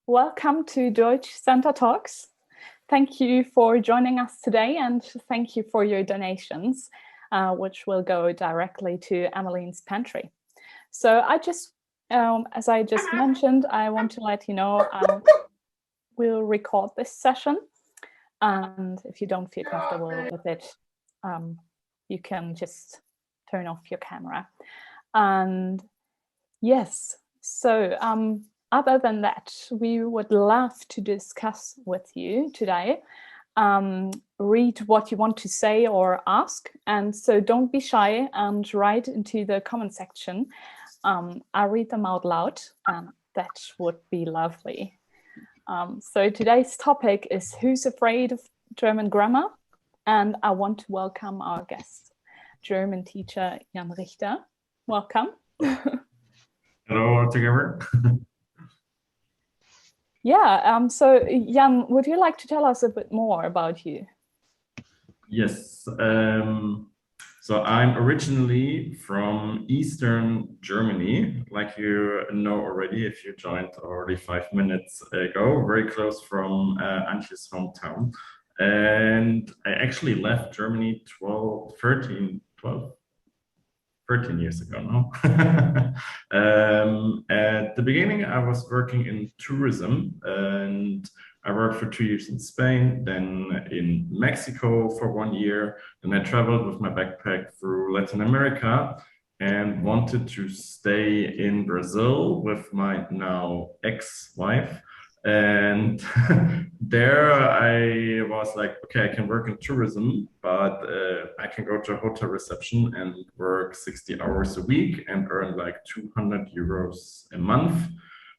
Welcome to Deutsch Centre Talks. Thank you for joining us today and thank you for your donations, which will go directly to Emmeline's Pantry. So as I just mentioned, I want to let you know we'll record this session, and if you don't feel comfortable with it, you can just turn off your camera. And yes, so other than that, we would love to discuss with you today. Read what you want to say or ask, and so don't be shy and write into the comment section. I'll read them out loud, and that would be lovely. So today's topic is Who's Afraid of German Grammar? And I want to welcome our guest, German teacher Jan Richter. Welcome. Hello all together. Yeah, so Jan, would you like to tell us a bit more about you? Yes, so I'm originally from Eastern Germany, like you know already if you joined already 5 minutes ago, very close from Antje's hometown. And I actually left Germany 13 years ago now. At the beginning, I was working in tourism, and I worked for 2 years in Spain, then in Mexico for 1 year. Then I traveled with my backpack through Latin America and wanted to stay in Brazil with my now ex-wife. And there I was like, okay, I can work in tourism, but I can go to a hotel reception and work 60 hours a week and earn like 200 euros a month.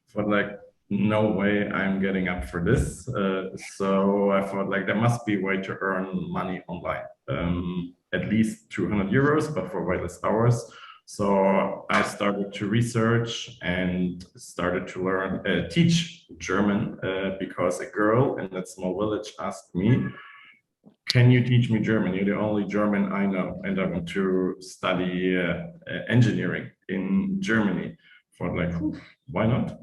For like, no way I'm getting up for this. So I thought like there must be a way to earn money online, at least 200 euros, but for way less hours. So I started to research and started to learn, teach German because a girl in that small village asked me, can you teach me German? You're the only German I know, and I want to study engineering in Germany. For like, why not?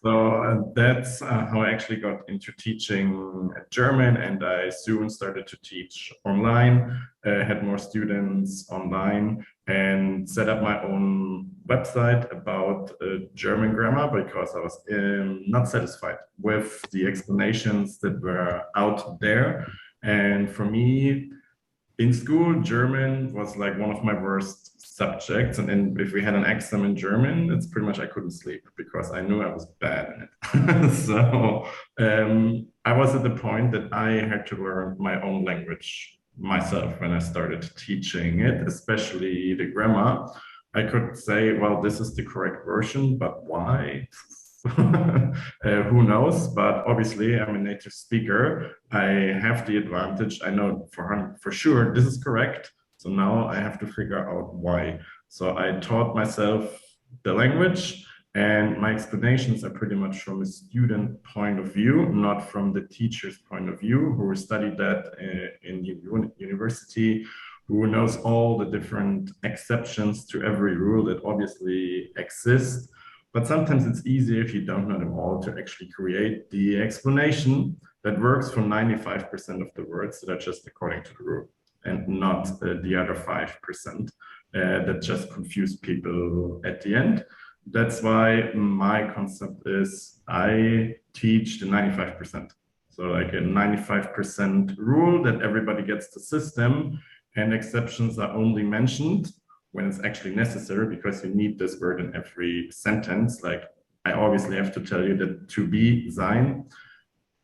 So that's how I actually got into teaching German, and I soon started to teach online, had more students online, and set up my own website about German grammar because I was not satisfied with the explanations that were out there. And for me, in school, German was like one of my worst subjects. And then if we had an exam in German, it's pretty much I couldn't sleep because I knew I was bad in it. So I was at the point that I had to learn my own language myself when I started teaching it, especially the grammar. I could say, well, this is the correct version, but why? Who knows? But obviously, I'm a native speaker. I have the advantage. I know for sure this is correct. So now I have to figure out why. So I taught myself the language, and my explanations are pretty much from a student point of view, not from the teacher's point of view, who studied that in university, who knows all the different exceptions to every rule that obviously exists. But sometimes it's easier if you don't know them all to actually create the explanation that works for 95% of the words that are just according to the rule and not the other 5% that just confuse people at the end. That's why my concept is I teach the 95%. So like a 95% rule that everybody gets the system and exceptions are only mentioned when it's actually necessary because you need this word in every sentence. Like I obviously have to tell you that to be sein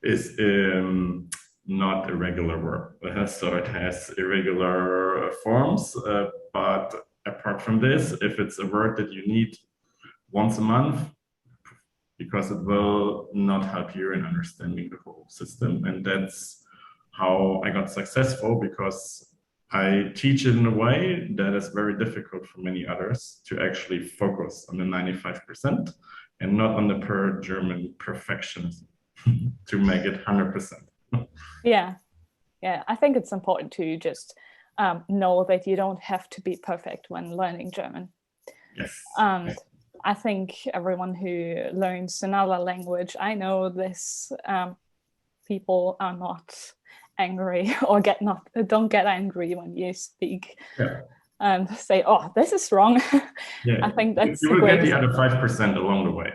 is not a regular verb. So it has irregular forms. But apart from this, if it's a word that you need once a month, because it will not help you in understanding the whole system. And that's how I got successful because I teach it in a way that is very difficult for many others to actually focus on the 95% and not on the per German perfectionism to make it 100%. Yeah, I think it's important to just know that you don't have to be perfect when learning German. Yes. And I think everyone who learns another language, I know this, people are not angry or don't get angry when you speak and say, "Oh, this is wrong." Yeah, I think that's you will get the other 5% along the way.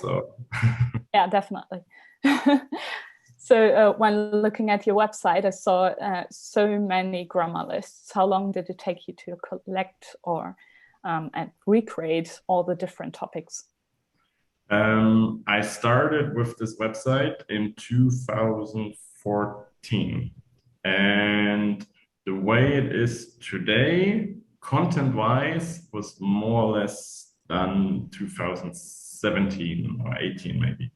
So yeah, definitely. So when looking at your website, I saw so many grammar lists. How long did it take you to collect or and recreate all the different topics? I started with this website in 2014, and the way it is today, content-wise, was more or less done 2017 or 18 maybe,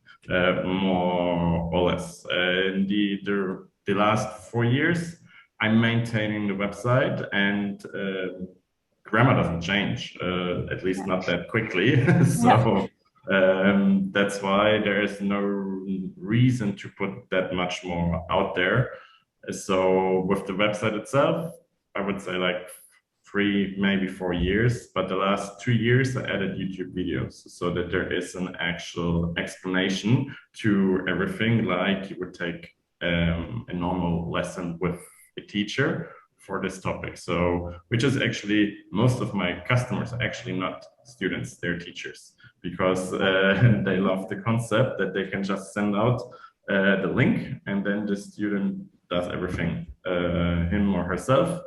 more or less. In the last 4 years, I'm maintaining the website, and grammar doesn't change, at least not that quickly. So. That's why there is no reason to put that much more out there. So with the website itself, I would say like 3, maybe 4 years, but the last 2 years I added YouTube videos so that there is an actual explanation to everything, like you would take a normal lesson with a teacher for this topic. So, which is actually, most of my customers are actually not students, they're teachers, because they love the concept that they can just send out the link, and then the student does everything, him or herself,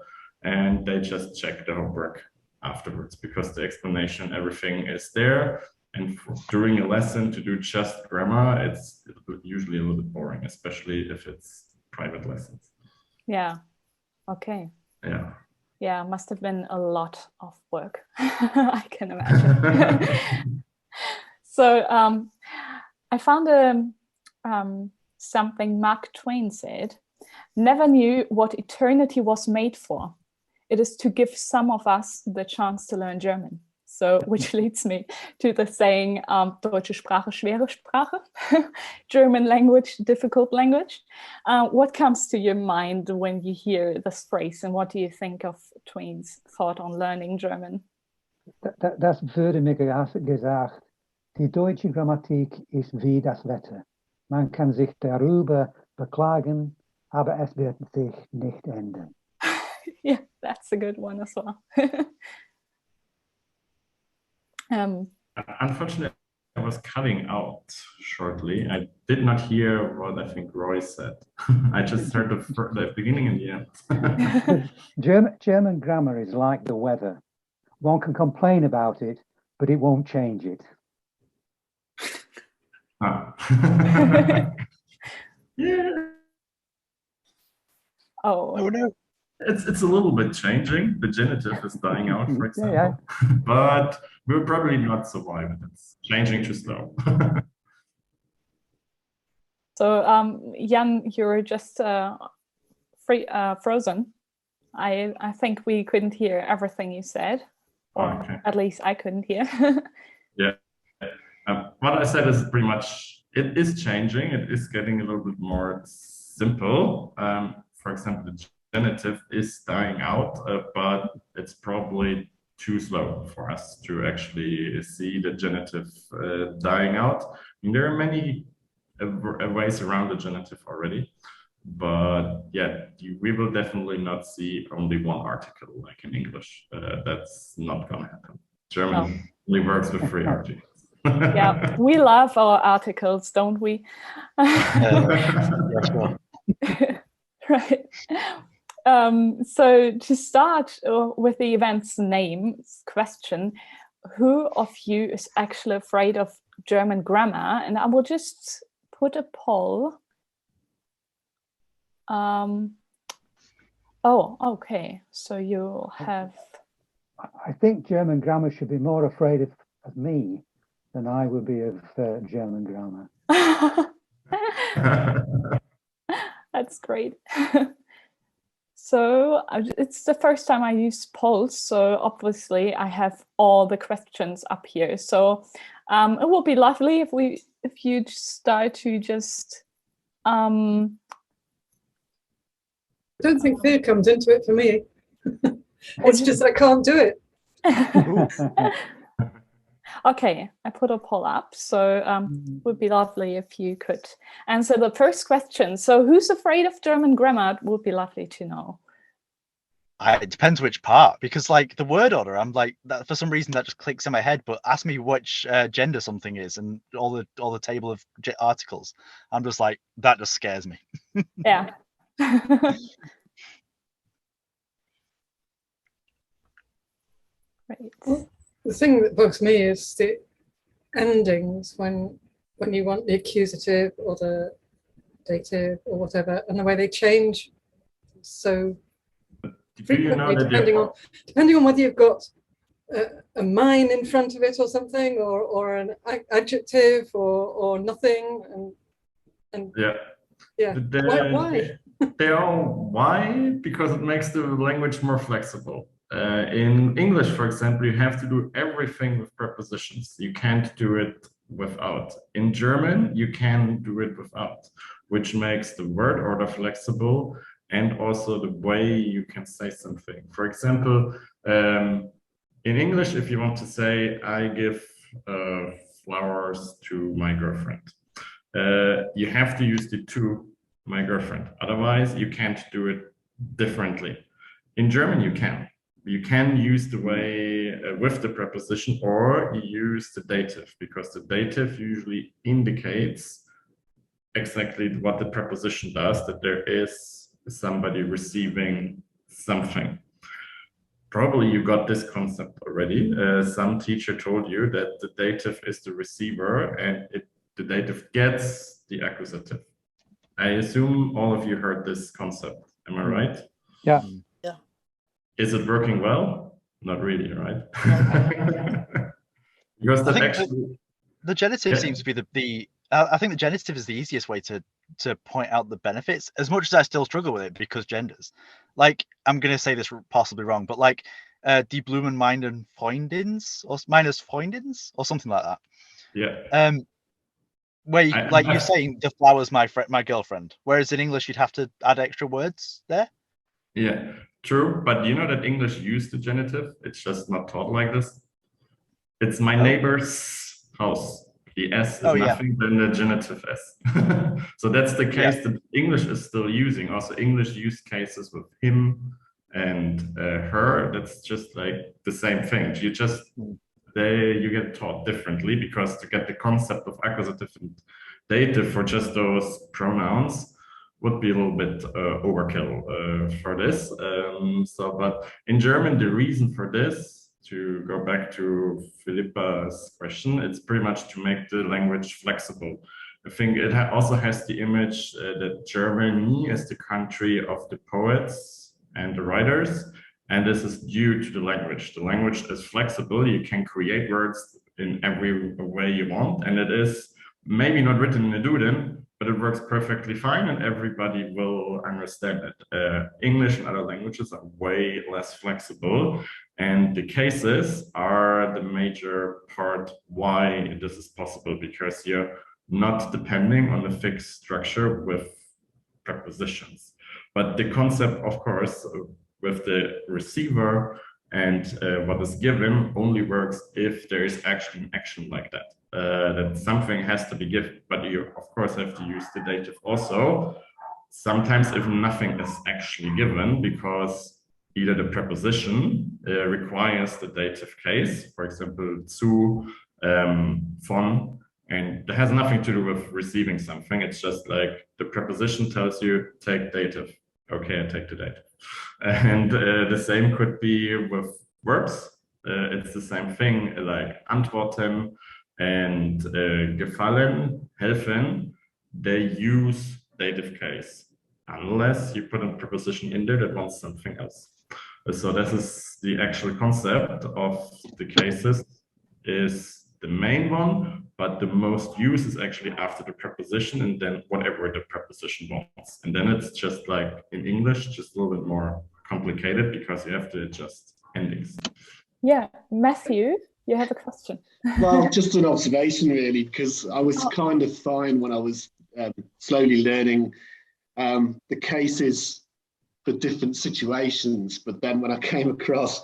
and they just check the homework afterwards, because the explanation, everything is there. And during a lesson to do just grammar, it's usually a little bit boring, especially if it's private lessons. Yeah. Okay. Yeah. Yeah, must have been a lot of work. I can imagine. So I found something Mark Twain said: "Never knew what eternity was made for. It is to give some of us the chance to learn German." So, which leads me to the saying, Deutsche Sprache, schwere Sprache, German language, difficult language. What comes to your mind when you hear this phrase, and what do you think of Twain's thought on learning German? Das würde mir gesagt, die deutsche Grammatik ist wie das Wetter. Man kann sich darüber beklagen, aber es wird sich nicht ändern. Yeah, that's a good one as well. Unfortunately, I was cutting out shortly. I did not hear what I think Roy said. I just heard the beginning and the end. German grammar is like the weather. One can complain about it, but it won't change it. Yeah. Oh no. It's a little bit changing. The genitive is dying out, for example. But we'll probably not survive it. It's changing too slow. So, Jan, you're just frozen. I think we couldn't hear everything you said, or at least I couldn't hear. Yeah. What I said is pretty much, it is changing. It is getting a little bit more simple. For example, the genitive is dying out, but it's probably too slow for us to actually see the genitive dying out. I mean, there are many ways around the genitive already, but yeah, we will definitely not see only one article like in English. That's not gonna happen. German only works with 3 articles. Yeah, we love our articles, don't we? Yes, well. Right. So to start with the event's name question, who of you is actually afraid of German grammar? And I will just put a poll. Oh, okay. So you have... I think German grammar should be more afraid of me than I would be of German grammar. That's great. So it's the first time I use polls, so obviously I have all the questions up here. So it would be lovely if you start to just. I don't think fear comes into it for me. It's just I can't do it. Okay, I put a poll up, so it would be lovely if you could answer the first question. So who's afraid of German grammar? It would be lovely to know. It depends which part, because like the word order, I'm like that for some reason that just clicks in my head. But ask me which gender something is, and all the table of articles, I'm just like that just scares me. Yeah. Great. Well, the thing that bugs me is the endings when you want the accusative or the dative or whatever, and the way they change so frequently, depending on whether you've got a mine in front of it or something, or an adjective or nothing, and yeah. Why? They are why? Because it makes the language more flexible. In English, for example, you have to do everything with prepositions. You can't do it without. In German, you can do it without, which makes the word order flexible and also the way you can say something. For example, in English, if you want to say, I give flowers to my girlfriend, you have to use the to my girlfriend. Otherwise, you can't do it differently. In German, you can. You can use the way with the preposition, or you use the dative, because the dative usually indicates exactly what the preposition does, that there is somebody receiving something. Probably you got this concept already. Some teacher told you that the dative is the receiver and the dative gets the accusative. I assume all of you heard this concept. Am I right? Yeah. Yeah. Is it working well? Not really, right? Because that actually the genitive seems to be the I think the genitive is the easiest way to point out the benefits, as much as I still struggle with it because genders. Like, I'm going to say this possibly wrong, but like die Blumen meinen Freundins or meines Freundins or something like that. Yeah. Where you, like you're saying the flower's my girlfriend, whereas in English you'd have to add extra words there. Yeah, true. But you know that English used the genitive? It's just not taught like this. It's my neighbor's house. The S is nothing than the genitive S. So that's the case that English is still using. Also, English use cases with him and her. That's just like the same thing. You just you get taught differently, because to get the concept of accusative and dative for just those pronouns would be a little bit overkill for this. But in German, the reason for this, to go back to Philippa's question, it's pretty much to make the language flexible. I think it also has the image that Germany is the country of the poets and the writers, and this is due to the language. The language is flexible. You can create words in every way you want, and it is maybe not written in a Duden, but it works perfectly fine and everybody will understand it. English and other languages are way less flexible, and the cases are the major part why this is possible, because you're not depending on a fixed structure with prepositions. But the concept, of course, with the receiver and what is given only works if there is actually an action like that. That something has to be given, but you of course have to use the dative also. Sometimes if nothing is actually given, because either the preposition requires the dative case, for example, zu, von, and that has nothing to do with receiving something. It's just like the preposition tells you, take dative. Okay, I take the dative. And the same could be with verbs. It's the same thing, like antworten and gefallen, helfen. They use dative case, unless you put a preposition in there that wants something else. So this is the actual concept of the cases, is the main one, but the most use is actually after the preposition and then whatever the preposition wants. And then it's just like in English, just a little bit more complicated because you have to adjust endings. Yeah, Matthew, you have a question. Well, just an observation really, because I was kind of fine when I was slowly learning the cases for different situations, but then when I came across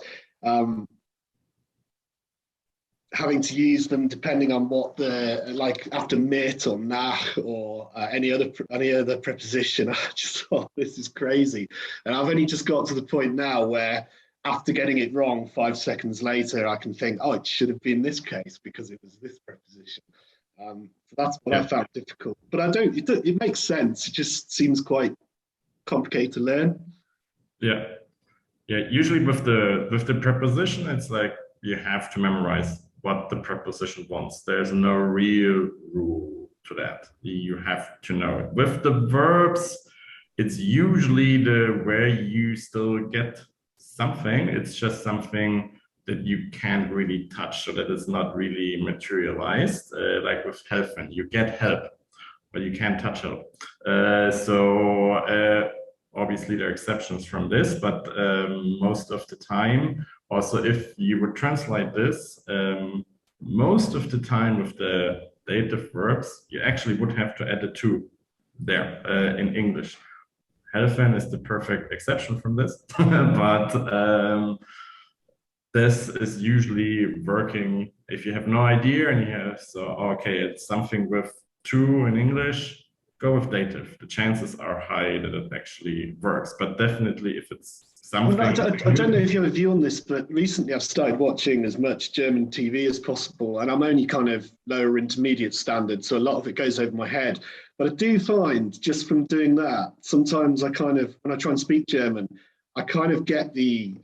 having to use them depending on what the, like after mit or nach or any other preposition. I just thought, this is crazy. And I've only just got to the point now where after getting it wrong 5 seconds later, I can think, oh, it should have been this case because it was this preposition. So that's what I found difficult. But it makes sense. It just seems quite complicated to learn. Yeah. Usually with the preposition, it's like you have to memorize what the preposition wants. There's no real rule to that. You have to know it. With the verbs, it's usually where you still get something. It's just something that you can't really touch, so that it's not really materialized. Like with helfen, you get help, but you can't touch help. Obviously there are exceptions from this, but most of the time, also if you would translate this, most of the time with the dative verbs, you actually would have to add a to there in English. Helfen is the perfect exception from this, but this is usually working if you have no idea and you have, so okay, it's something with to in English, go with dative. The chances are high that it actually works, but definitely if it's something. I don't know if you have a view on this, but recently I've started watching as much German TV as possible, and I'm only kind of lower intermediate standard, so a lot of it goes over my head. But I do find just from doing that, sometimes I kind of, when I try and speak German, I kind of get the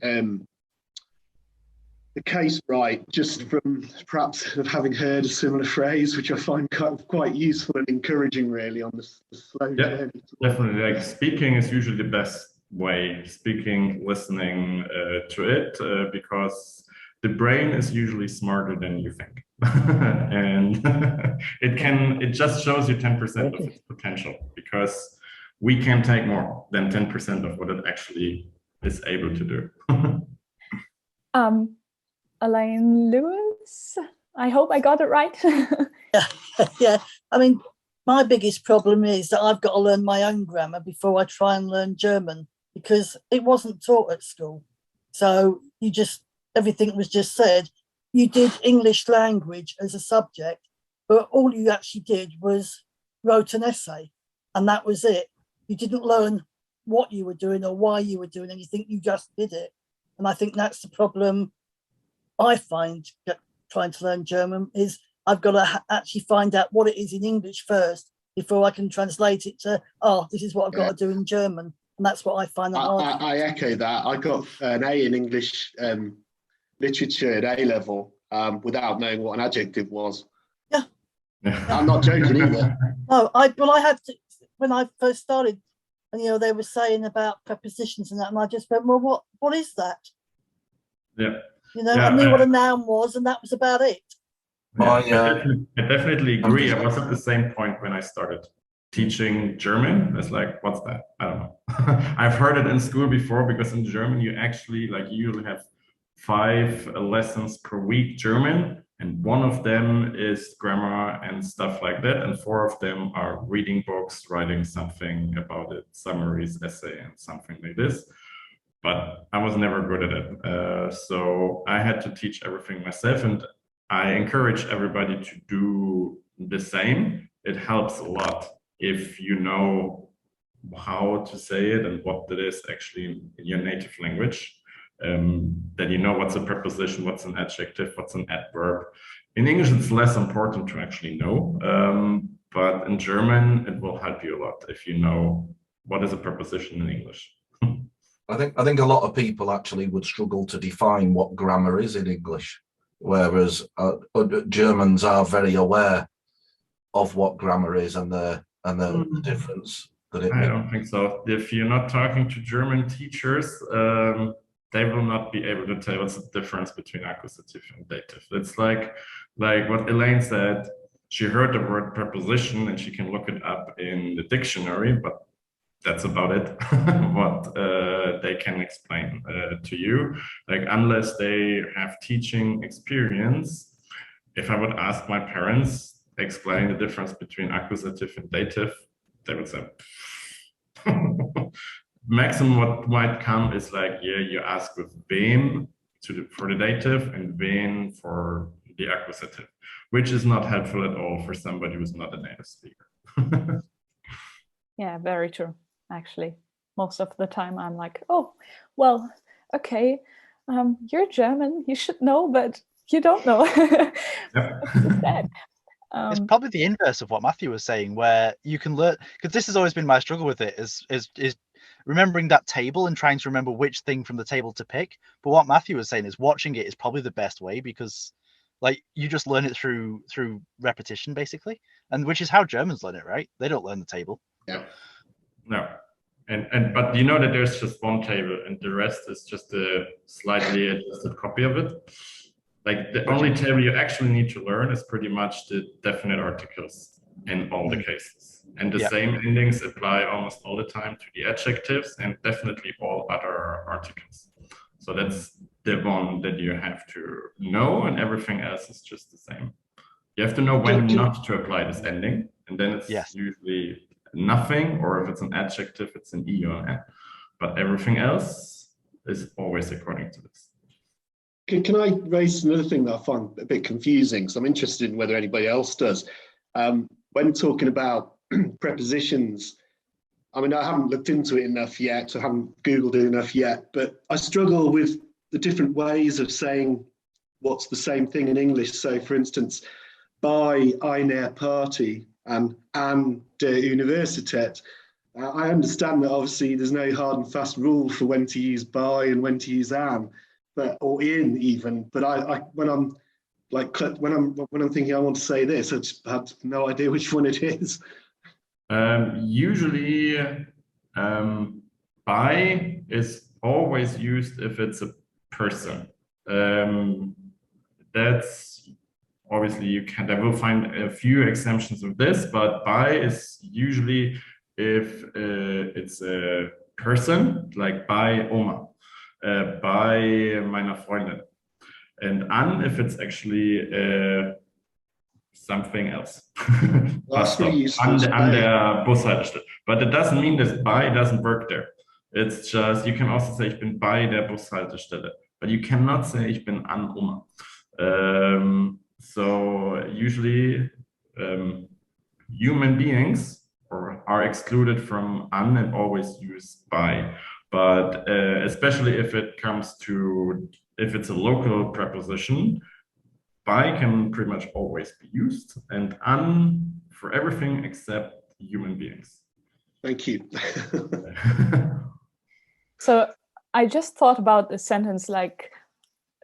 case right just from perhaps having heard a similar phrase, which I find quite useful and encouraging really on the slow journey. Definitely, like speaking is usually the best way, speaking, listening to it, because the brain is usually smarter than you think. And it just shows you 10% of its potential, because we can take more than 10% of what it actually is able to do. Elaine Lewis, I hope I got it right. Yeah, I mean, my biggest problem is that I've got to learn my own grammar before I try and learn German, because it wasn't taught at school. So everything was just said. You did English language as a subject, but all you actually did was wrote an essay, and that was it. You didn't learn what you were doing or why you were doing anything, you just did it. And I think that's the problem I find trying to learn German, is I've got to actually find out what it is in English first before I can translate it to, this is what I've got to do in German. And that's what I find hard. I echo that. I got an A in English literature at A level without knowing what an adjective was. Yeah. I'm not joking either. No, I had to, when I first started, and they were saying about prepositions and that, and I just went, well, what is that? Yeah. I knew what a noun was, and that was about it. I definitely agree. I was at the same point when I started teaching German. It's like, what's that? I don't know. I've heard it in school before, because in German you actually you usually have 5 lessons per week German, and 1 of them is grammar and stuff like that, and 4 of them are reading books, writing something about it, summaries, essay, and something like this. But I was never good at it. So I had to teach everything myself, and I encourage everybody to do the same. It helps a lot if you know how to say it and what it is actually in your native language. Then you know what's a preposition, what's an adjective, what's an adverb. In English, it's less important to actually know, but in German, it will help you a lot if you know what is a preposition in English. I think a lot of people actually would struggle to define what grammar is in English, whereas Germans are very aware of what grammar is and the difference that it makes. I don't think so. If you're not talking to German teachers, they will not be able to tell what's the difference between accusative and dative. It's like what Elaine said. She heard the word preposition and she can look it up in the dictionary, but that's about it. What they can explain to you, unless they have teaching experience. If I would ask my parents explain the difference between accusative and dative, they would say maximum what might come is you ask with wem for the dative and wen for the accusative, which is not helpful at all for somebody who's not a native speaker. Yeah, very true. Actually, most of the time I'm like, oh, well, okay, you're German, you should know, but you don't know. It's probably the inverse of what Matthew was saying, where you can learn, because this has always been my struggle with it, is remembering that table and trying to remember which thing from the table to pick. But what Matthew was saying is watching it is probably the best way, because like you just learn it through repetition basically, and which is how Germans learn it, right? They don't learn the table. Yeah. No. But you know that there's just one table and the rest is just a slightly adjusted copy of it. Like the only table you actually need to learn is pretty much the definite articles in all the cases. And the same endings apply almost all the time to the adjectives and definitely all other articles. So that's the one that you have to know, and everything else is just the same. You have to know when not to apply this ending, and then it's usually nothing, or if it's an adjective, it's an E or an N. But everything else is always according to this. Can I raise another thing that I find a bit confusing? So I'm interested in whether anybody else does. When talking about prepositions, I mean, I haven't looked into it enough yet, so I haven't Googled it enough yet, but I struggle with the different ways of saying what's the same thing in English. So for instance, bei einer Party and an der Universität. I understand that obviously there's no hard and fast rule for when to use by and when to use an, or in even. But when I'm thinking I want to say this, I just have no idea which one it is. Usually, by is always used if it's a person. That's obviously you will find a few exemptions of this, but by is usually if it's a person, like by Oma, by meiner Freundin, and an if it's actually something else. An der Bushaltestelle. But it doesn't mean that by doesn't work there. It's just, you can also say ich bin bei der Bushaltestelle, but you cannot say ich bin an Oma. So usually human beings are excluded from an and always use by. But especially if it's a local preposition, by can pretty much always be used, and an for everything except human beings. Thank you. So I just thought about a sentence like,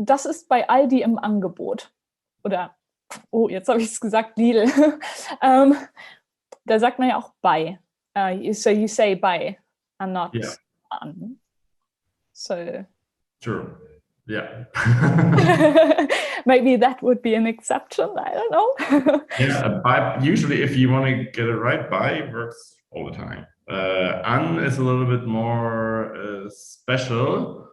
das ist bei Aldi im Angebot. Oder, oh, jetzt habe ich es gesagt, Lidl. Da sagt man ja auch bei. So you say by and not an. So. True. Yeah. Maybe that would be an exception. I don't know. Yeah, by, usually if you want to get it right, by works all the time. An is a little bit more special.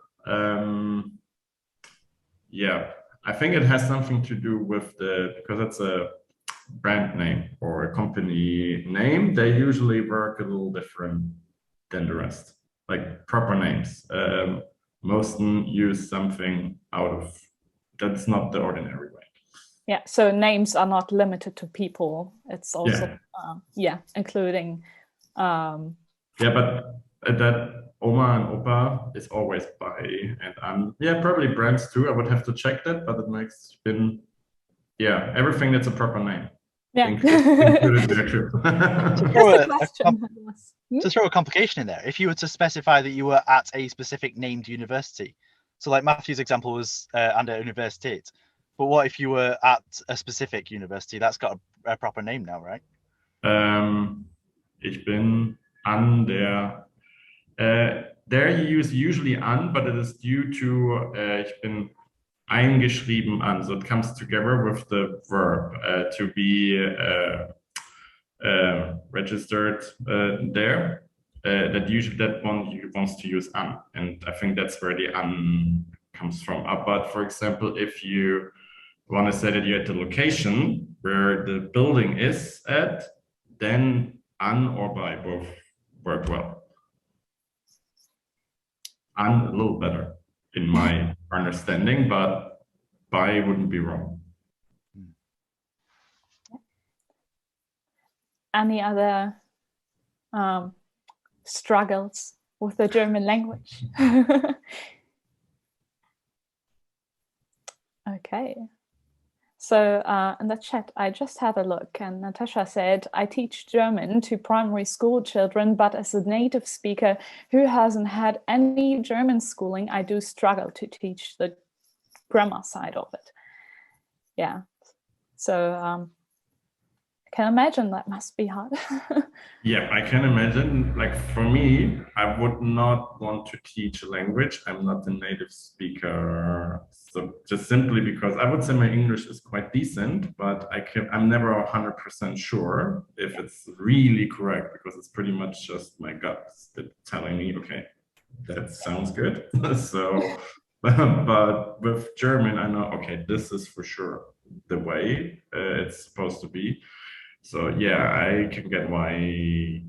Yeah, I think it has something to do with because it's a brand name or a company name, they usually work a little different than the rest, like proper names. Most use something out of, that's not the ordinary way. Yeah, so names are not limited to people. It's also, including. Yeah, but that Oma and Opa is always by and an. Yeah, probably brands too. I would have to check that, but it makes everything that's a proper name. Yeah. To throw a complication in there, if you were to specify that you were at a specific named university, so like Matthew's example was an der Universität, but what if you were at a specific university? That's got a proper name now, right? Ich bin an der. There you use usually an, but it is due to ich bin eingeschrieben an, so it comes together with the verb to be registered there. That one wants to use an, and I think that's where the an comes from. But for example, if you want to say that you're at the location where the building is at, then an or by both work well. An a little better in my understanding, but by wouldn't be wrong. any other struggles with the German language? Okay. So in the chat, I just had a look, and Natasha said, I teach German to primary school children, but as a native speaker who hasn't had any German schooling, I do struggle to teach the grammar side of it. Yeah. So I can imagine that must be hard. Yeah, I can imagine. Like for me, I would not want to teach a language. I'm not a native speaker. So just simply because I would say my English is quite decent, but I'm never 100% sure if it's really correct, because it's pretty much just my gut telling me, okay, that sounds good. So, but with German, I know, okay, this is for sure the way it's supposed to be. So yeah, I can get why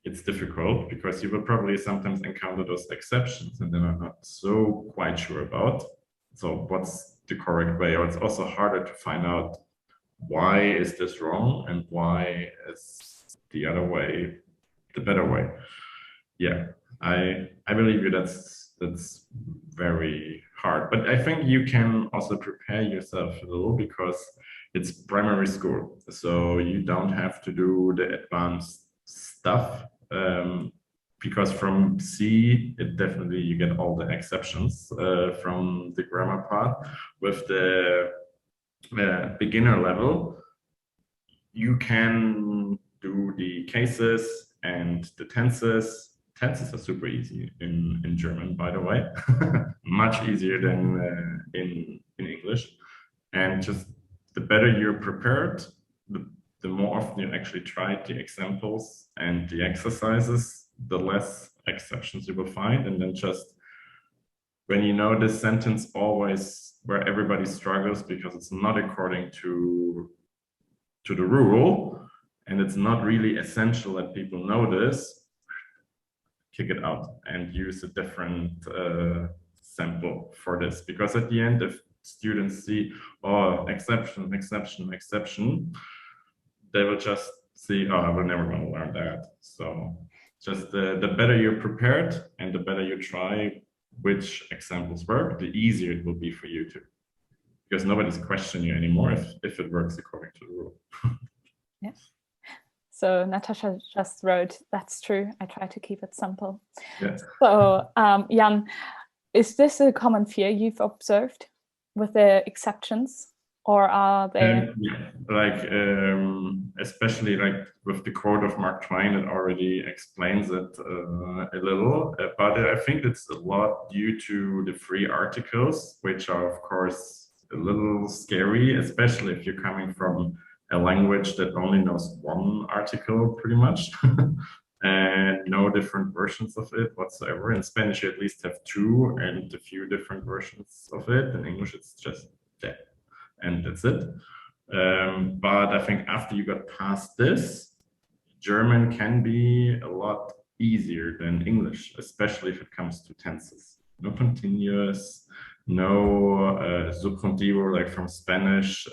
it's difficult, because you will probably sometimes encounter those exceptions and then I'm not so quite sure about. So what's the correct way? Or it's also harder to find out why is this wrong and why is the other way the better way. Yeah, I believe you. That's very hard, but I think you can also prepare yourself a little, because it's primary school, so you don't have to do the advanced stuff, because from C, it definitely, you get all the exceptions from the grammar part. With the beginner level, you can do the cases and the tenses. Tenses are super easy in German, by the way, much easier than in English. And just the better you're prepared, the more often you actually try the examples and the exercises, the less exceptions you will find. And then just when you know this sentence always where everybody struggles because it's not according to the rule, and it's not really essential that people know this, kick it out and use a different sample for this. Because at the end, if students see, oh, exception, exception, exception, they will just see, oh, we're never going to learn that. So just the better you're prepared and the better you try which examples work, the easier it will be for you to. Because nobody's questioning you anymore if it works according to the rule. Yeah. So Natasha just wrote, that's true. I try to keep it simple. Yeah. So Jan, is this a common fear you've observed with the exceptions, or are they? Yeah, like especially like with the quote of Mark Twain, it already explains it a little, but I think it's a lot due to the free articles, which are of course a little scary, especially if you're coming from a language that only knows one article pretty much and no different versions of it whatsoever. In Spanish, you at least have two and a few different versions of it. In English, it's just that, and that's it. But I think after you got past this, German can be a lot easier than English, especially if it comes to tenses. No continuous, no subjuntivo like from Spanish.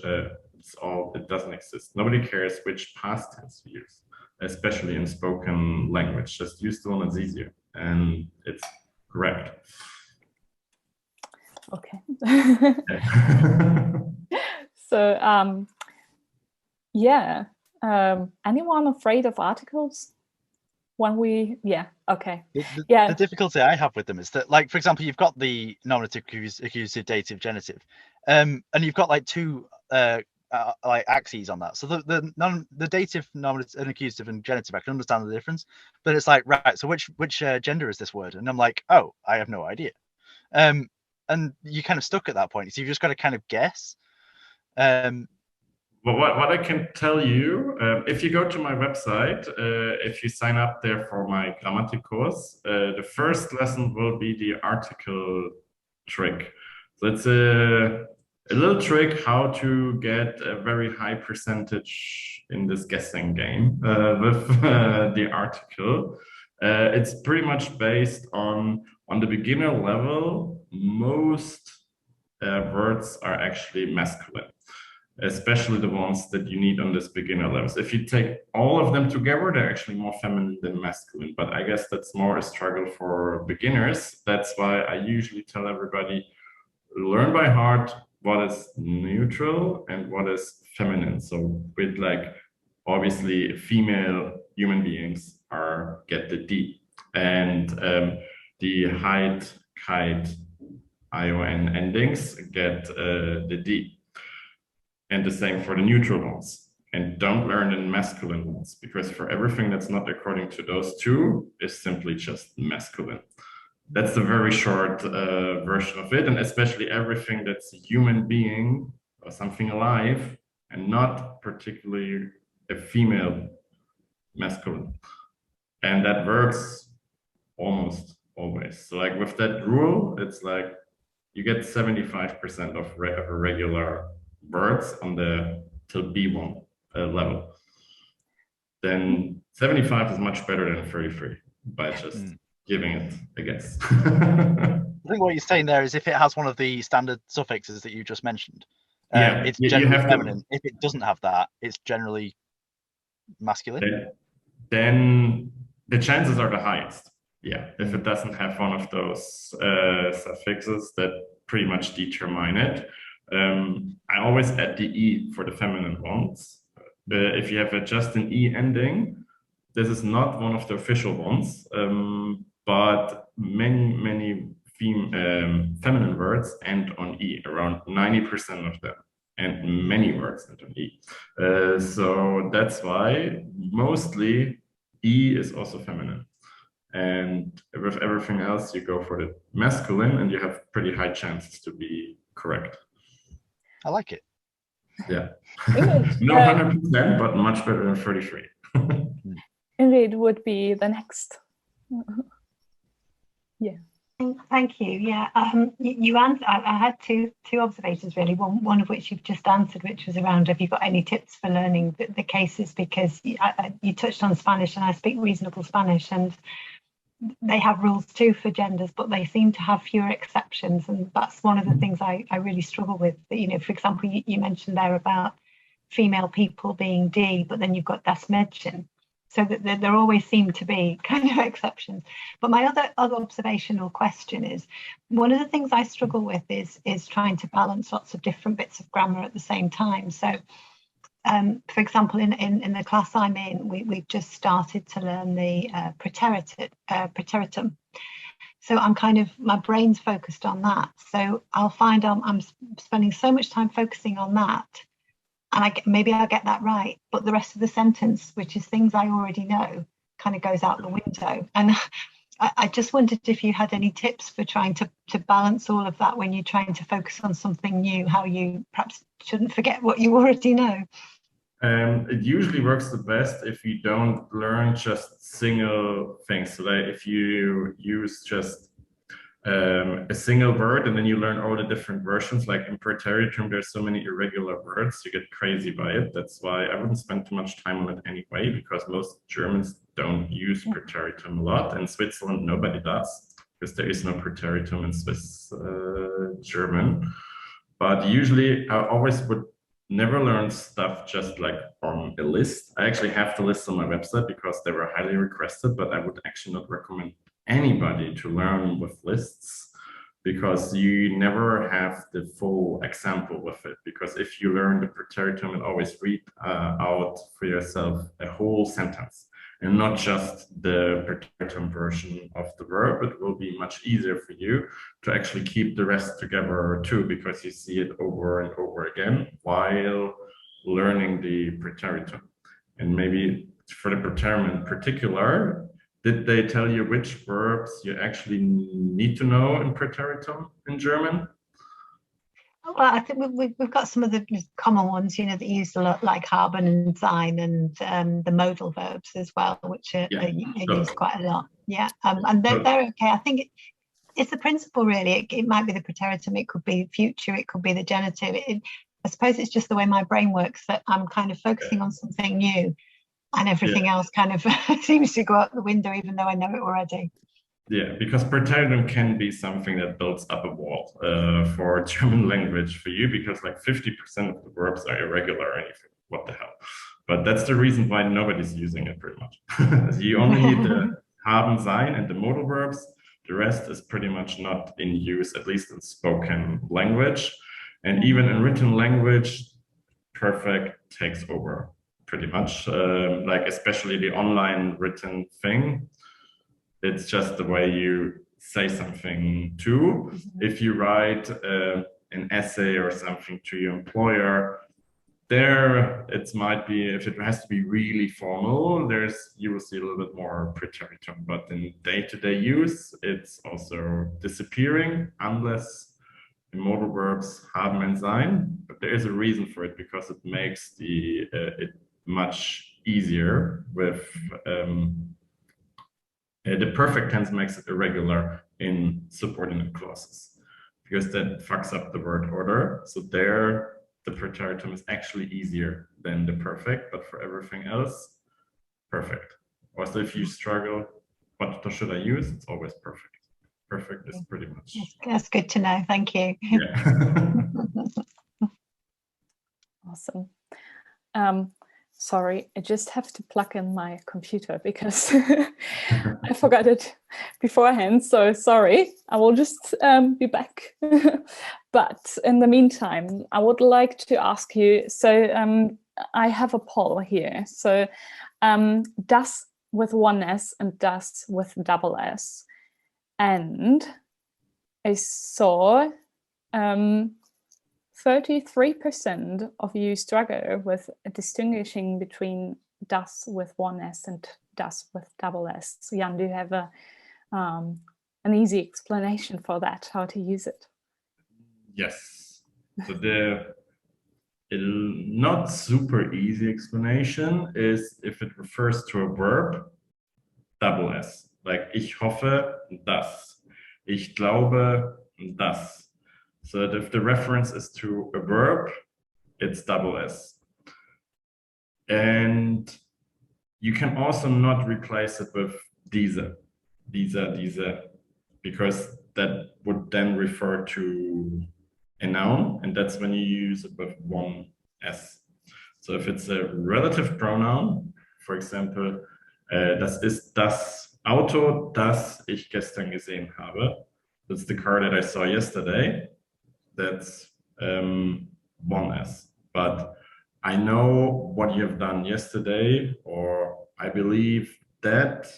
It doesn't exist. Nobody cares which past tense you use, especially in spoken language. Just use the one that's easier, and it's correct. Okay. So yeah, anyone afraid of articles? The difficulty I have with them is that, like, for example, you've got the nominative, accusative, dative, genitive, and you've got like two like axes on that. So the dative, nominative, and accusative, and genitive, I can understand the difference, but it's like, right, so which gender is this word? And I'm like, oh, I have no idea. And you're kind of stuck at that point. So you've just got to kind of guess. Well, what I can tell you, if you go to my website, if you sign up there for my grammatic course, the first lesson will be the article trick. So it's a little trick how to get a very high percentage in this guessing game with the article. It's pretty much based on the beginner level. Most words are actually masculine. especially the ones that you need on this beginner levels. If you take all of them together, they're actually more feminine than masculine, but I guess that's more a struggle for beginners. That's why I usually tell everybody, learn by heart what is neutral and what is feminine. So with like, obviously female human beings get the D, and the height, kite, ION endings get the D. And the same for the neutral ones. And don't learn in masculine ones, because for everything that's not according to those two is simply just masculine. That's the very short version of it. And especially everything that's a human being or something alive, and not particularly a female masculine. And that works almost always. So like with that rule, it's like you get 75% of regular words on the till B1 level. Then 75 is much better than 33 by just giving it a guess. I think what you're saying there is if it has one of the standard suffixes that you just mentioned, it's generally feminine. If it doesn't have that, it's generally masculine. Then the chances are the highest. Yeah, if it doesn't have one of those suffixes that pretty much determine it. I always add the E for the feminine ones. If you have just an E ending, this is not one of the official ones, but many feminine words end on E, around 90% of them, and many words end on E. So that's why mostly E is also feminine. And with everything else, you go for the masculine, and you have pretty high chances to be correct. I like it. Yeah. No 100%, but much better than 33. Ingrid would be the next. Yeah. Thank you. Yeah, you answered. I had two observations really. One of which you've just answered, which was around have you got any tips for learning the cases? Because you touched on Spanish, and I speak reasonable Spanish, and they have rules too for genders, but they seem to have fewer exceptions, and that's one of the things I really struggle with. You know, for example, you mentioned there about female people being D, but then you've got das Mädchen. So that there always seem to be kind of exceptions. But my other observational question is, one of the things I struggle with is trying to balance lots of different bits of grammar at the same time. So, for example, in the class I'm in, we've just started to learn the preteritum. So I'm kind of, my brain's focused on that. So I'll find I'm spending so much time focusing on that, and maybe I'll get that right, but the rest of the sentence, which is things I already know, kind of goes out the window. And I just wondered if you had any tips for trying to balance all of that when you're trying to focus on something new, how you perhaps shouldn't forget what you already know. It usually works the best if you don't learn just single things. So that if you use just a single word and then you learn all the different versions, like in preteritum, there's so many irregular words, you get crazy by it. That's why I wouldn't spend too much time on it anyway, because most Germans don't use preteritum a lot. In Switzerland, nobody does, because there is no preteritum in Swiss German. But usually I always would never learn stuff just like from a list. I actually have the list on my website because they were highly requested, but I would actually not recommend anybody to learn with lists, because you never have the full example with it. Because if you learn the preteritum, and always read out for yourself a whole sentence and not just the preteritum version of the verb, it will be much easier for you to actually keep the rest together too, because you see it over and over again while learning the preteritum. And maybe for the preteritum in particular, did they tell you which verbs you actually need to know in preteritum in German? Well, I think we've got some of the common ones, you know, that you use a lot, like haben and sein, and the modal verbs as well, which are used quite a lot. Yeah, and they're okay. I think it's the principle, really. It might be the preteritum, it could be future, it could be the genitive. I suppose it's just the way my brain works, that I'm kind of focusing on something new, and everything else kind of seems to go out the window, even though I know it already. Yeah, because preteritum can be something that builds up a wall for German language for you, because like 50% of the verbs are irregular or anything. What the hell? But that's the reason why nobody's using it pretty much. You only need the haben, sein, and the modal verbs. The rest is pretty much not in use, at least in spoken language. And even in written language, perfect takes over pretty much, like especially the online written thing. It's just the way you say something too. If you write an essay or something to your employer, there it might be, if it has to be really formal, you will see a little bit more preteritum, but in day-to-day use, it's also disappearing unless in modal verbs haben and sein. But there is a reason for it, because it makes it much easier with the perfect tense makes it irregular in subordinate clauses, because that fucks up the word order. So there, the preteritum is actually easier than the perfect, but for everything else, perfect. Also, if you struggle, what should I use? It's always perfect. Perfect is pretty much. That's good to know. Thank you. Yeah. Awesome. Sorry, I just have to plug in my computer because I forgot it beforehand. So sorry, I will just be back. But in the meantime, I would like to ask you, so I have a poll here. So das with one S and das with double S. And I saw 33% of you struggle with distinguishing between das with one S and das with double S. So Jan, do you have an easy explanation for that, how to use it? Yes. So the not super easy explanation is if it refers to a verb, double S. Like ich hoffe, das. Ich glaube, das. So that if the reference is to a verb, it's double S. And you can also not replace it with diese, because that would then refer to a noun, and that's when you use it with one S. So if it's a relative pronoun, for example, das ist das Auto, das ich gestern gesehen habe. That's the car that I saw yesterday. That's one S. But I know what you've done yesterday, or I believe that,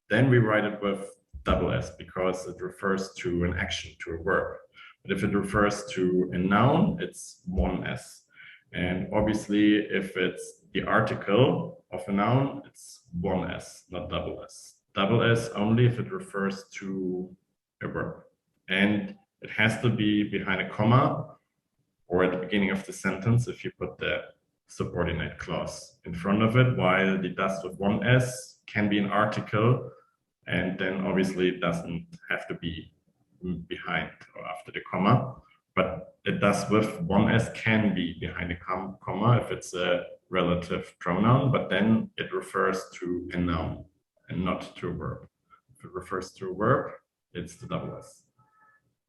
then we write it with double S because it refers to an action, to a verb. But if it refers to a noun, it's one S. And obviously, if it's the article of a noun, it's one S, not double S. Double S only if it refers to a verb. And it has to be behind a comma or at the beginning of the sentence if you put the subordinate clause in front of it, while the das with one S can be an article, and then obviously it doesn't have to be behind or after the comma, but it does with one S can be behind a comma if it's a relative pronoun, but then it refers to a noun and not to a verb. If it refers to a verb, it's the double S.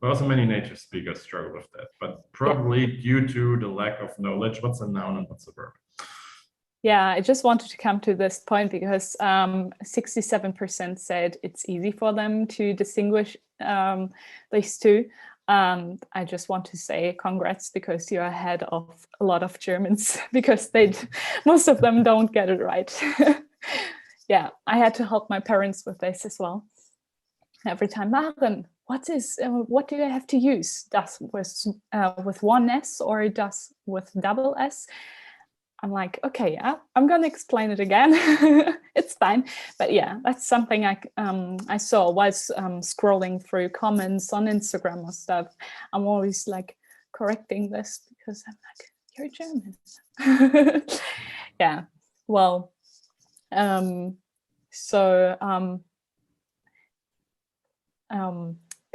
But also many native speakers struggle with that, but probably due to the lack of knowledge, what's a noun and what's a verb. Yeah, I just wanted to come to this point because 67% said it's easy for them to distinguish these two. I just want to say congrats, because you're ahead of a lot of Germans, because most of them don't get it right. Yeah, I had to help my parents with this as well. Every time, Maren, what do I have to use? Das with one S or das with double S? I'm like, okay, yeah, I'm gonna explain it again. It's fine. But yeah, that's something I saw whilst scrolling through comments on Instagram or stuff. I'm always like correcting this because I'm like, you're German. Yeah, well,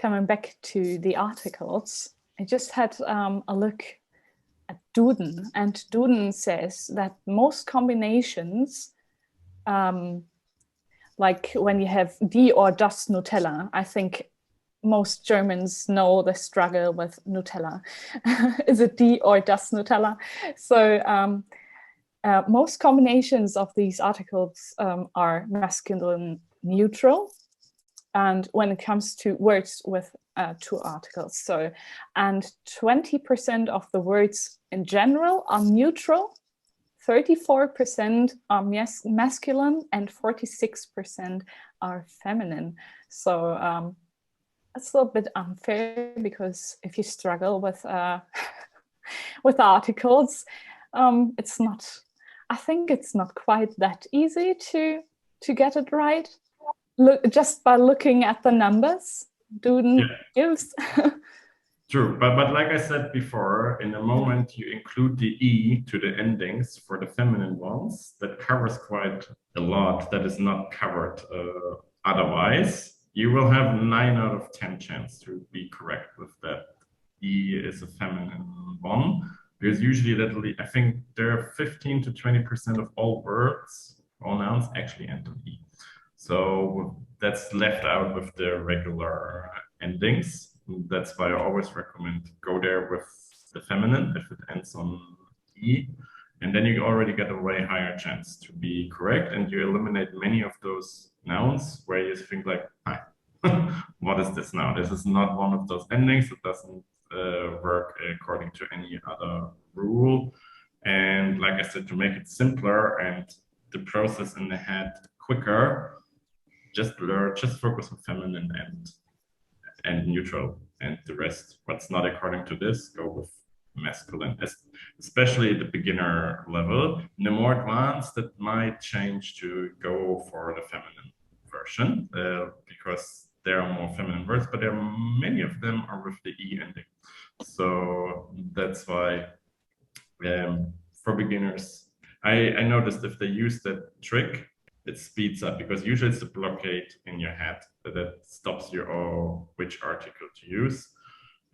coming back to the articles, I just had a look at Duden, and Duden says that most combinations, like when you have die or das Nutella. I think most Germans know the struggle with Nutella. Is it die or das Nutella? So most combinations of these articles are masculine neutral. And when it comes to words with two articles, so, and 20% of the words in general are neutral, 34% are masculine, and 46% are feminine. So it's a little bit unfair, because if you struggle with with articles, it's not. I think it's not quite that easy to get it right. Look, just by looking at the numbers, gives. True, but like I said before, in the moment you include the E to the endings for the feminine ones, that covers quite a lot that is not covered otherwise. You will have 9 out of 10 chance to be correct with that E is a feminine one, because usually I think there are 15 to 20% of all words, all nouns actually end in E. So that's left out with the regular endings. That's why I always recommend go there with the feminine if it ends on E. And then you already get a way higher chance to be correct. And you eliminate many of those nouns where you think like, hi, what is this now? This is not one of those endings. It doesn't work according to any other rule. And like I said, to make it simpler and the process in the head quicker, just focus on feminine and neutral, and the rest, what's not according to this, go with masculine, especially at the beginner level. In the more advanced, that might change to go for the feminine version, because there are more feminine words, but many of them are with the E ending. So that's why for beginners, I noticed if they use that trick, it speeds up, because usually it's a blockade in your head that stops you which article to use.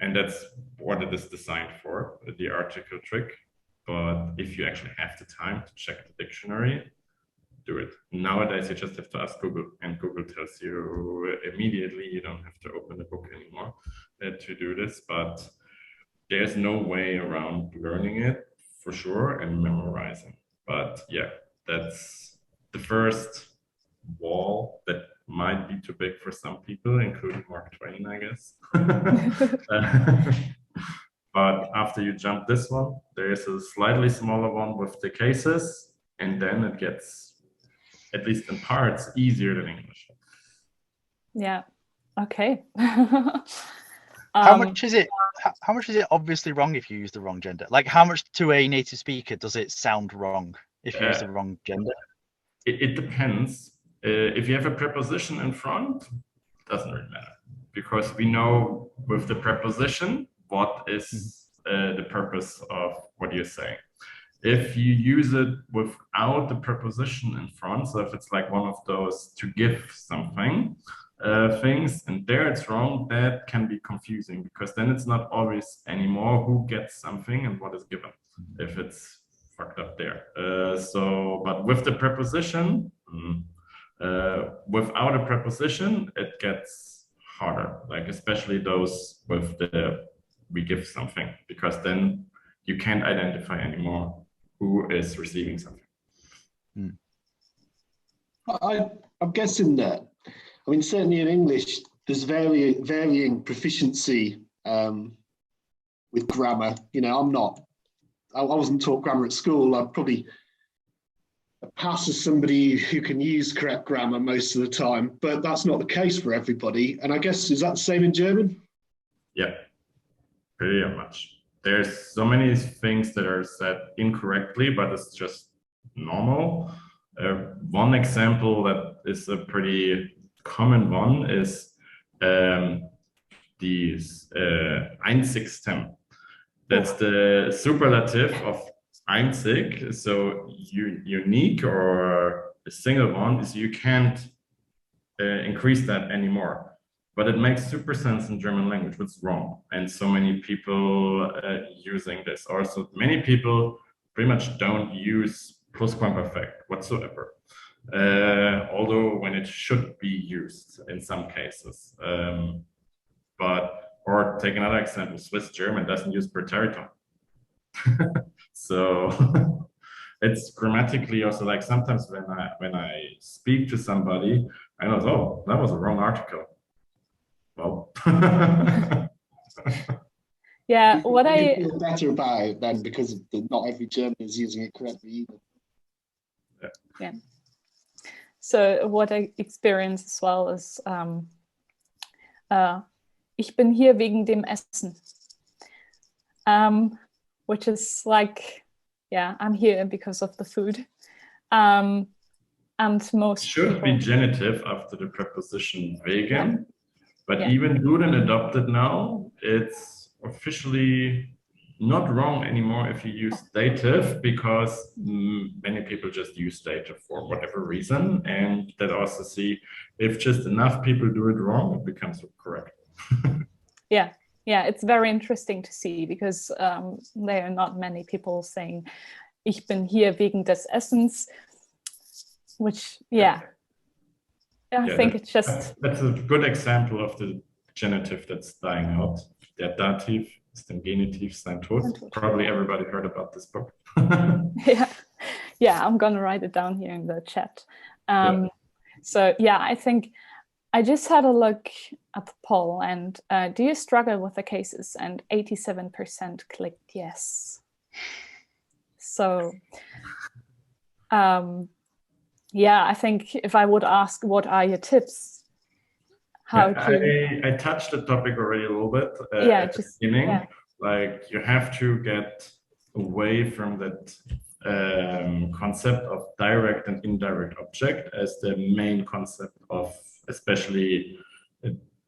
And that's what it is designed for, the article trick. But if you actually have the time to check the dictionary, do it. Nowadays, you just have to ask Google, and Google tells you immediately. You don't have to open the book anymore to do this. But there's no way around learning it for sure and memorizing. But yeah, that's the first wall that might be too big for some people, including Mark Twain, I guess. But after you jump this one, there is a slightly smaller one with the cases, and then it gets, at least in parts, easier than English. Yeah. Okay. How much is it? How much is it obviously wrong if you use the wrong gender? Like, how much to a native speaker does it sound wrong if you use the wrong gender? It depends. If you have a preposition in front, it doesn't really matter, because we know with the preposition what is the purpose of what you're saying. If you use it without the preposition in front, so if it's like one of those to give something things, and there it's wrong, that can be confusing, because then it's not obvious anymore who gets something and what is given, if it's fucked up there. But with the preposition, without a preposition, it gets harder, like especially those with the we give something, because then you can't identify anymore who is receiving something. I'm guessing that, I mean, certainly in English, there's varying proficiency with grammar. You know, I wasn't taught grammar at school. I'd probably pass as somebody who can use correct grammar most of the time, but that's not the case for everybody. And I guess, is that the same in German? Yeah, pretty much. There's so many things that are said incorrectly, but it's just normal. One example that is a pretty common one is these einzigstem. That's the superlative of einzig, so unique or a single one, is you can't increase that anymore. But it makes super sense in German language, what's wrong. And so many people using this. Also, many people pretty much don't use plusquamperfect whatsoever. although when it should be used in some cases. Or take another example, Swiss German doesn't use preteritum. So it's grammatically also like sometimes when I speak to somebody, I know, oh, that was a wrong article. Well, yeah, what I feel better about it then because not every German is using it correctly either. Yeah. So what I experience as well is ich bin hier wegen dem Essen, which is like, yeah, I'm here because of the food. And most should people... be genitive after the preposition wegen, yeah. but yeah. even Duden adopted now, it's officially not wrong anymore if you use dative, because many people just use dative for whatever reason, and that also see if just enough people do it wrong, it becomes correct. Yeah, it's very interesting to see, because there are not many people saying ich bin hier wegen des Essens, which I think it's just... That's a good example of the genitive that's dying out. Der Dativ ist dem Genitiv sein Tod. Probably everybody heard about this book. Yeah, I'm gonna write it down here in the chat. So yeah, I think I just had a look at the poll, and do you struggle with the cases? And 87% clicked yes. So yeah, I think if I would ask, what are your tips? I touched the topic already a little bit at the beginning. Yeah. Like, you have to get away from that concept of direct and indirect object as the main concept of especially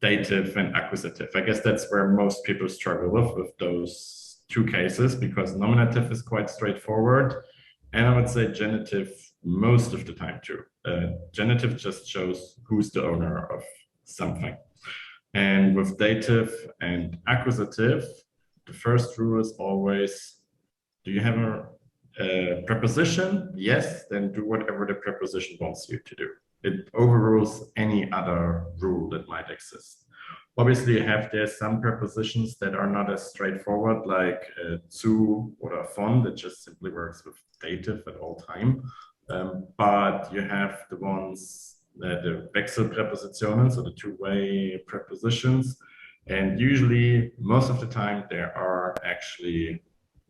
dative and accusative. I guess that's where most people struggle with those two cases, because nominative is quite straightforward, and I would say genitive most of the time too. Genitive just shows who's the owner of something. And with dative and accusative, the first rule is always, do you have a preposition? Yes, then do whatever the preposition wants you to do. It overrules any other rule that might exist. Obviously, you have there some prepositions that are not as straightforward, like zu or von, that just simply works with dative at all time. But you have the ones, the Wechselpräpositionen, so the two-way prepositions. And usually, most of the time, there are actually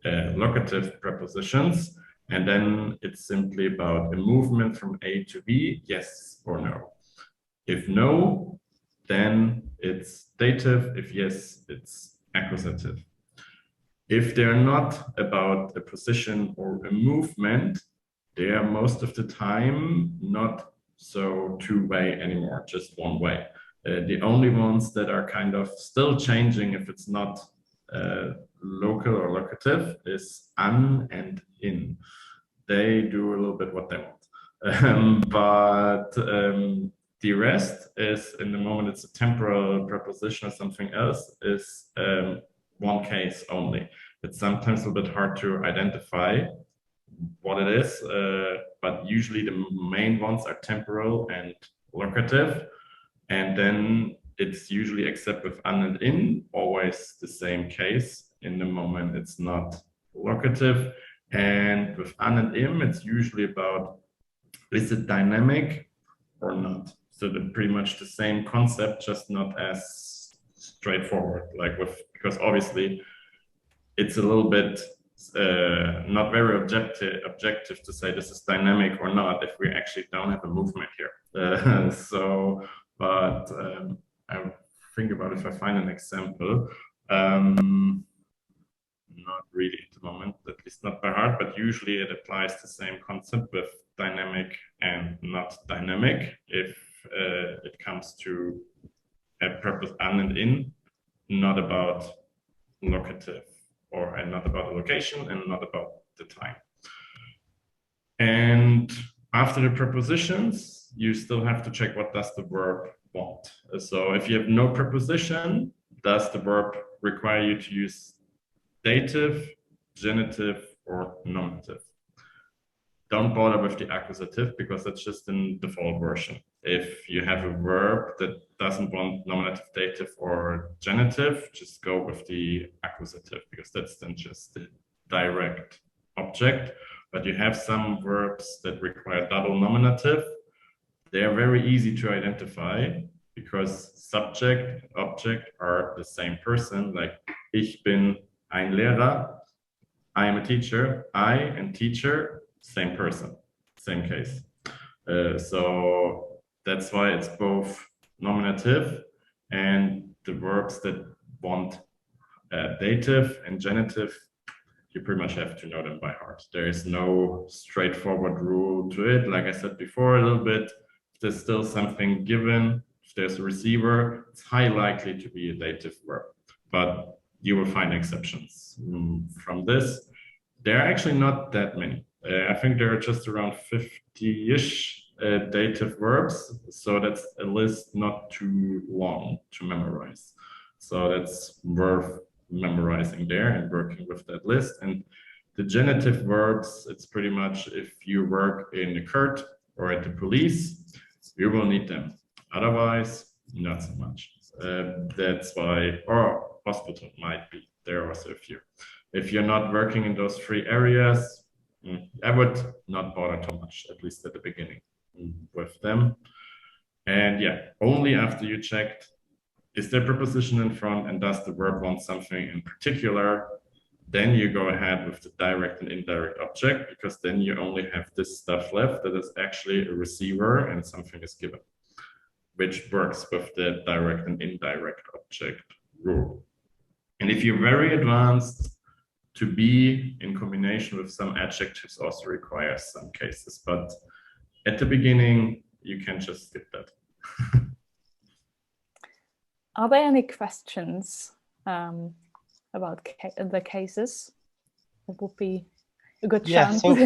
locative prepositions. And then it's simply about a movement from A to B, yes or no. If no, then it's dative. If yes, it's accusative. If they're not about a position or a movement, they are most of the time not so two-way anymore, just one way. The only ones that are kind of still changing if it's not local or locative is an and in. They do a little bit what they want. But the rest is, in the moment it's a temporal preposition or something else, is one case only. It's sometimes a little bit hard to identify what it is, but usually the main ones are temporal and locative. And then it's usually, except with an and in, always the same case in the moment it's not locative. And with an and im, it's usually about, is it dynamic or not? So they're pretty much the same concept, just not as straightforward. Like because obviously it's a little bit not very objective to say this is dynamic or not if we actually don't have a movement here. But I think about if I find an example. Not really at the moment, at least not by heart, but usually it applies the same concept with dynamic and not dynamic if it comes to a purpose an and in, not about locative, and not about the location and not about the time. And after the prepositions, you still have to check what does the verb want. So if you have no preposition, does the verb require you to use dative, genitive, or nominative? don't bother with the accusative because that's just in default version. If you have a verb that doesn't want nominative, dative, or genitive, just go with the accusative because that's then just the direct object. But you have some verbs that require double nominative. They are very easy to identify because subject, object are the same person. Like, ich bin ein Lehrer, I am a teacher, I and teacher, same person, same case. So that's why it's both nominative and the verbs that want dative and genitive, you pretty much have to know them by heart. There is no straightforward rule to it. Like I said before a little bit, if there's still something given, if there's a receiver, it's highly likely to be a dative verb, but you will find exceptions from this. There are actually not that many. I think there are just around 50-ish dative verbs. So that's a list not too long to memorize. So that's worth memorizing there and working with that list. And the genitive verbs, it's pretty much if you work in the court or at the police, you will need them. Otherwise, not so much. That's why, or hospital might be, there are also a few. If you're not working in those three areas, I would not bother too much, at least at the beginning with them. And yeah, only after you checked, is there preposition in front and does the verb want something in particular, then you go ahead with the direct and indirect object, because then you only have this stuff left that is actually a receiver and something is given, which works with the direct and indirect object rule. And if you're very advanced, to be in combination with some adjectives also requires some cases, but at the beginning, you can just skip that. Are there any questions about the cases? It would be a good chance. So,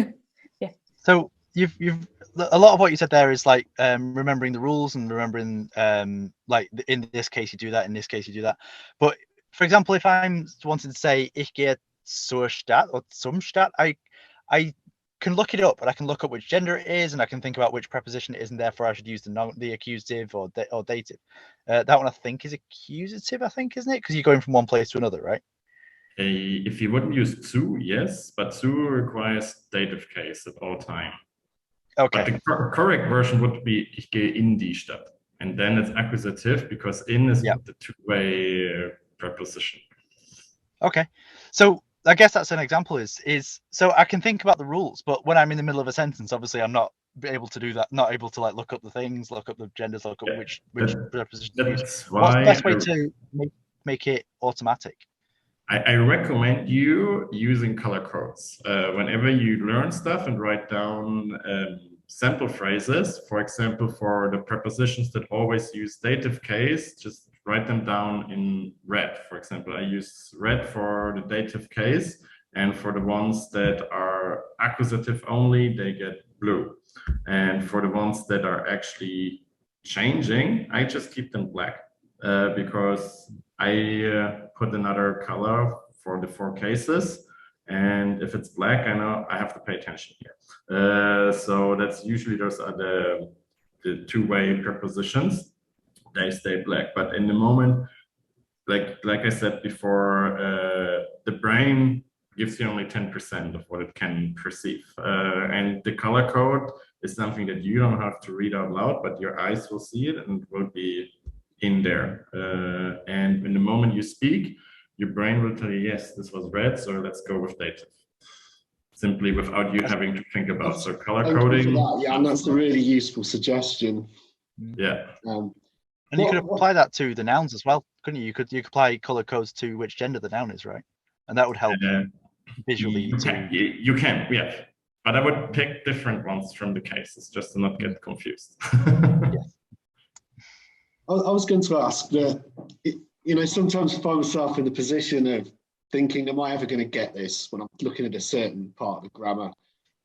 yeah. So you've a lot of what you said there is like remembering the rules and remembering like in this case you do that, in this case you do that. But for example, if I'm wanting to say ich gehe zur Stadt or zum Stadt, I can look it up, but I can look up which gender it is, and I can think about which preposition it is, and therefore I should use the accusative or dative. That one I think is accusative, I think, isn't it? Because you're going from one place to another, right? If you wouldn't use zu, yes, but zu requires dative case at all time. Okay. But the correct version would be ich gehe in die Stadt, and then it's accusative because in is the two-way preposition. Okay, so I guess that's an example is so I can think about the rules, but when I'm in the middle of a sentence, obviously I'm not able to do that, not able to like look up the things, look up the genders, look up which preposition to use. What's the best way to make it automatic? I recommend you using color codes. Whenever you learn stuff and write down sample phrases, for example, for the prepositions that always use dative case, just write them down in red. For example, I use red for the dative case, and for the ones that are accusative only, they get blue. And for the ones that are actually changing, I just keep them black because I put another color for the 4 cases. And if it's black, I know I have to pay attention here. So that's usually those are the two-way prepositions. They stay black, but in the moment, like I said before, the brain gives you only 10% of what it can perceive, and the color code is something that you don't have to read out loud, but your eyes will see it and will be in there. And in the moment you speak, your brain will tell you, yes, this was red, so let's go with dative. Simply without you having to think about so color coding. Yeah, and that's a really useful suggestion. Yeah. And you could apply that to the nouns as well, couldn't you? You could apply color codes to which gender the noun is, right? And that would help visually. You can, yeah. But I would pick different ones from the cases just to not get confused. Yes. I was going to ask that, sometimes I find myself in the position of thinking, am I ever going to get this when I'm looking at a certain part of the grammar?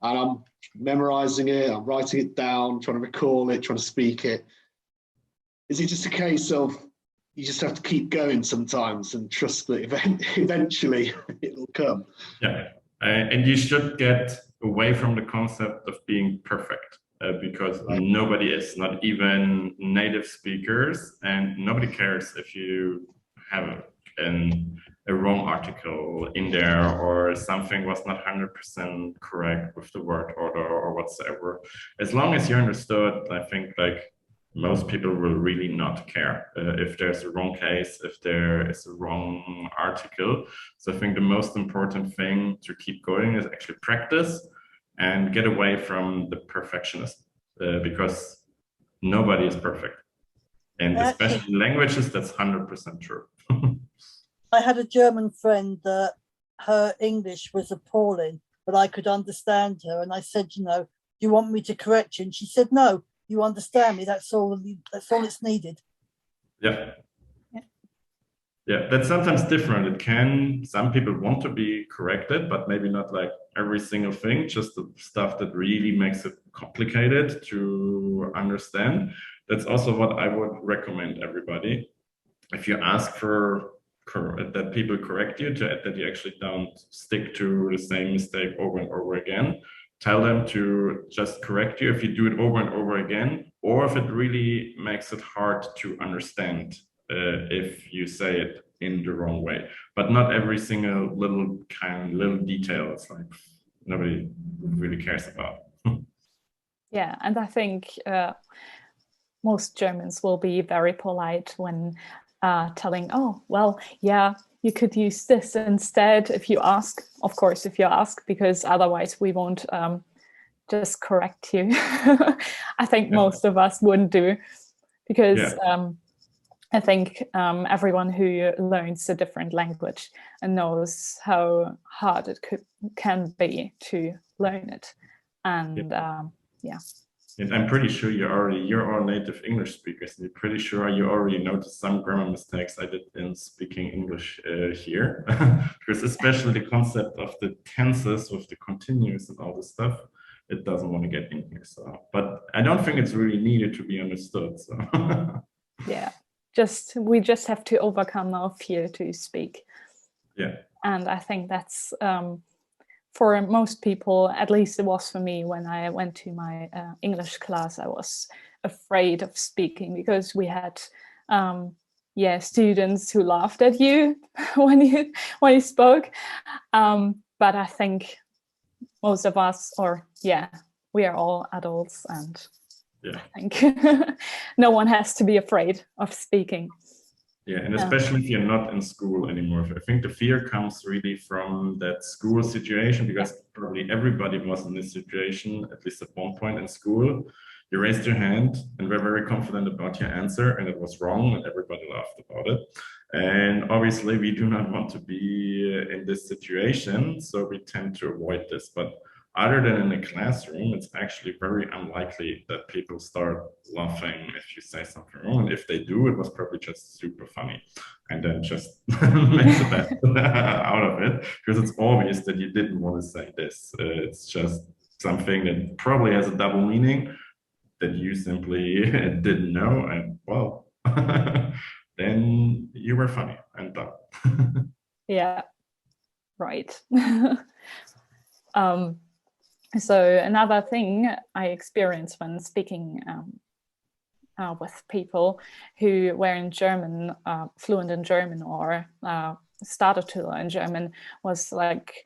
And I'm memorizing it, I'm writing it down, trying to recall it, trying to speak it. Is it just a case of you just have to keep going sometimes and trust that eventually it will come? Yeah, and you should get away from the concept of being perfect. Because nobody is, not even native speakers, and nobody cares if you have a wrong article in there or something was not 100% correct with the word order or whatsoever. As long as you understood, I think like most people will really not care if there's a wrong case, if there is a wrong article. So I think the most important thing to keep going is actually practice and get away from the perfectionism, because nobody is perfect. And especially languages, that's 100% true. I had a German friend that her English was appalling, but I could understand her. And I said, you know, do you want me to correct you? And she said, no, you understand me. That's all it's needed. Yeah. Yeah, that's sometimes different. Some people want to be corrected, but maybe not like every single thing, just the stuff that really makes it complicated to understand. That's also what I would recommend everybody. If you ask for that people correct you, that you actually don't stick to the same mistake over and over again, tell them to just correct you if you do it over and over again, or if it really makes it hard to understand. If you say it in the wrong way, but not every single little detail. It's like nobody really cares about. Yeah, and I think most Germans will be very polite when telling, oh, well, yeah, you could use this instead if you ask. Of course, if you ask, because otherwise we won't just correct you. I think most of us wouldn't do, because I think everyone who learns a different language and knows how hard it can be to learn it. And And I'm pretty sure you're all native English speakers. And you're pretty sure you already noticed some grammar mistakes I did in speaking English here. Because especially the concept of the tenses with the continuous and all this stuff, it doesn't want to get in here. So, but I don't think it's really needed to be understood. So yeah. We just have to overcome our fear to speak. Yeah. And I think that's for most people, at least it was for me when I went to my English class, I was afraid of speaking because we had students who laughed at you when you spoke. But I think most of us, we are all adults, and I think no one has to be afraid of speaking. Yeah, and especially if you're not in school anymore. I think the fear comes really from that school situation, because probably everybody was in this situation, at least at one point in school. You raised your hand and were very confident about your answer, and it was wrong, and everybody laughed about it. And obviously, we do not want to be in this situation, so we tend to avoid this. But other than in a classroom, it's actually very unlikely that people start laughing if you say something wrong. And if they do, it was probably just super funny. And then just make the best out of it, because it's obvious that you didn't want to say this. It's just something that probably has a double meaning that you simply didn't know. And well, then you were funny and done. Yeah, right. So another thing I experienced when speaking with people who were in German, fluent in German, or started to learn German, was like,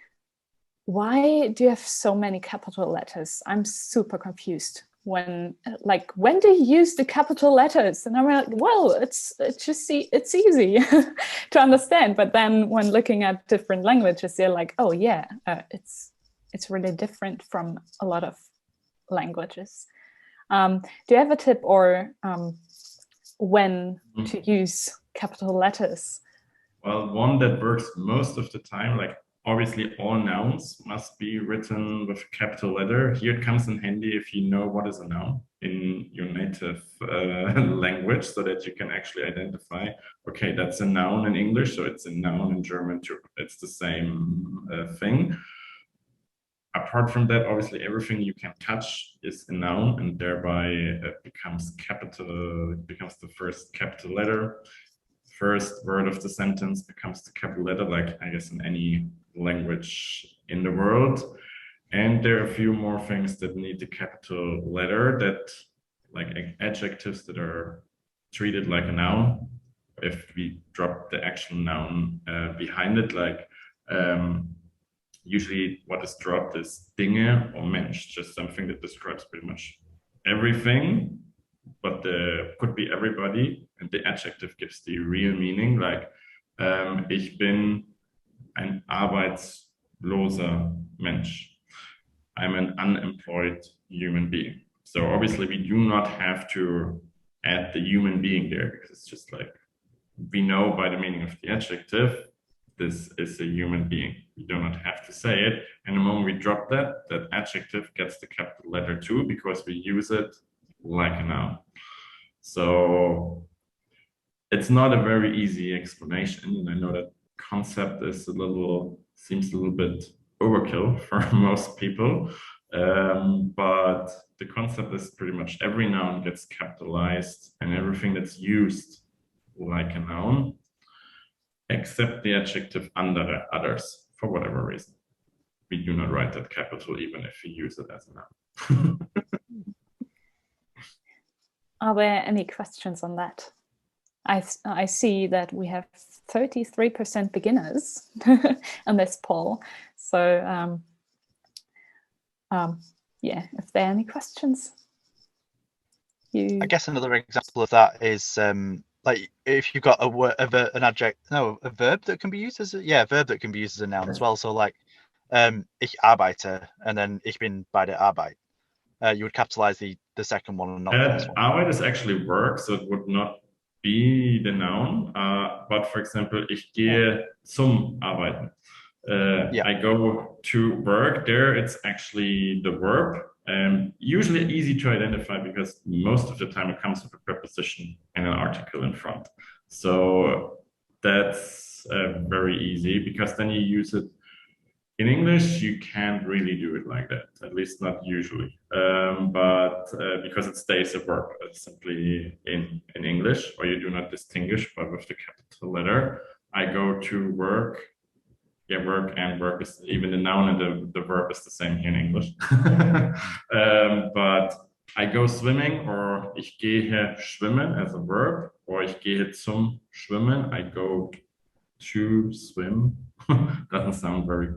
why do you have so many capital letters? I'm super confused. When do you use the capital letters? And I'm like, well, it's easy to understand. But then when looking at different languages, they're like, oh yeah, it's really different from a lot of languages. Do you have a tip or when to use capital letters? Well, one that works most of the time, like obviously all nouns must be written with a capital letter. Here it comes in handy if you know what is a noun in your native language, so that you can actually identify, okay, that's a noun in English, so it's a noun in German too. It's the same thing. Apart from that, obviously everything you can touch is a noun, and thereby it becomes capital. It becomes the first capital letter. First word of the sentence becomes the capital letter, like I guess in any language in the world. And there are a few more things that need the capital letter, that like adjectives that are treated like a noun. If we drop the actual noun behind it, like usually what is dropped is Dinge or Mensch, just something that describes pretty much everything, but could be everybody, and the adjective gives the real meaning, like ich bin ein arbeitsloser Mensch. I'm an unemployed human being. So obviously we do not have to add the human being there, because it's just like, we know by the meaning of the adjective, this is a human being. We do not have to say it. And the moment we drop that, that adjective gets the capital letter too, because we use it like a noun. So it's not a very easy explanation. And I know that concept is seems a little bit overkill for most people. But the concept is pretty much every noun gets capitalized, and everything that's used like a noun, except the adjective andere, others, for whatever reason. We do not write that capital even if we use it as a noun. Are there any questions on that? I see that we have 33% beginners on this poll. So yeah, if there are any questions. I guess another example of that is like if you've got a verb that can be used as a verb that can be used as a noun as well. So like ich arbeite and then ich bin bei der Arbeit. You would capitalize the second one and not the first one. Arbeit is actually work, so it would not be the noun. But for example, ich gehe zum Arbeiten. I go to work. There it's actually the verb. Usually easy to identify because most of the time it comes with a preposition and an article in front. So that's very easy, because then you use it. In English, you can't really do it like that, at least not usually. But because it stays a verb simply in English, or you do not distinguish, but with the capital letter. I go to work. Yeah, work is even the noun and the verb is the same here in English. But I go swimming, or ich gehe schwimmen as a verb, or ich gehe zum Schwimmen. I go to swim. Doesn't sound very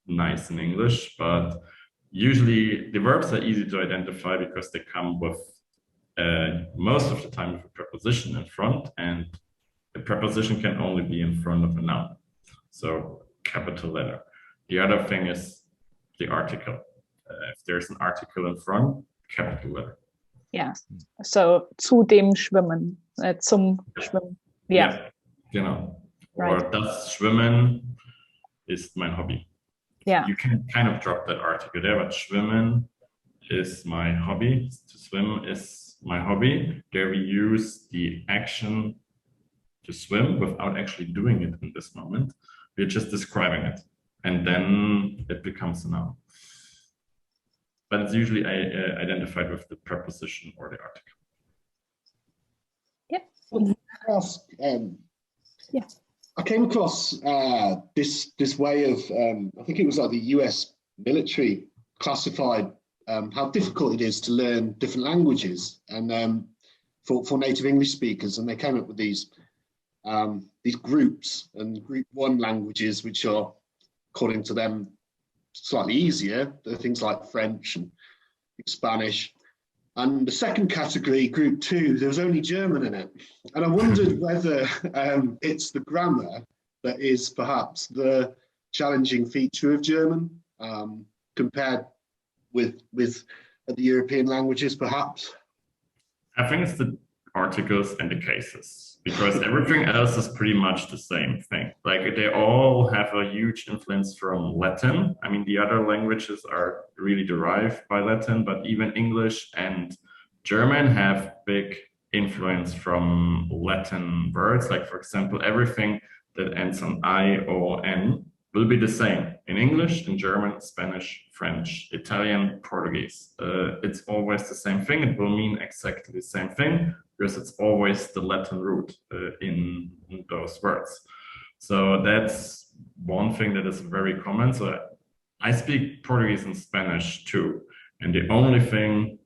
nice in English, but usually the verbs are easy to identify because they come with most of the time with a preposition in front, and the preposition can only be in front of a noun. So capital letter. The other thing is the article. If there's an article in front, capital letter. Yeah. So zu dem Schwimmen, zum Schwimmen. Yeah. Genau. Right. Or das Schwimmen ist mein Hobby. Yeah. You can kind of drop that article there, but schwimmen is my hobby. To swim is my hobby. There we use the action to swim without actually doing it in this moment. We're just describing it, and then it becomes a noun. But it's usually identified with the preposition or the article. Yeah. I came across this way of, I think it was like the US military classified how difficult it is to learn different languages, and for native English speakers, and they came up with these groups, and group 1 languages, which are, according to them, slightly easier. They're things like French and Spanish. And the second category, group 2, there was only German in it. And I wondered whether it's the grammar that is perhaps the challenging feature of German compared with the European languages, perhaps. I think it's the articles and the cases, because everything else is pretty much the same thing. Like they all have a huge influence from Latin. I mean, the other languages are really derived by Latin, but even English and German have big influence from Latin words. Like, for example, everything that ends on I, O, N will be the same in English, in German, Spanish, French, Italian, Portuguese. It's always the same thing. It will mean exactly the same thing, because it's always the Latin root in those words. So that's one thing that is very common. So I speak Portuguese and Spanish too. And the only thing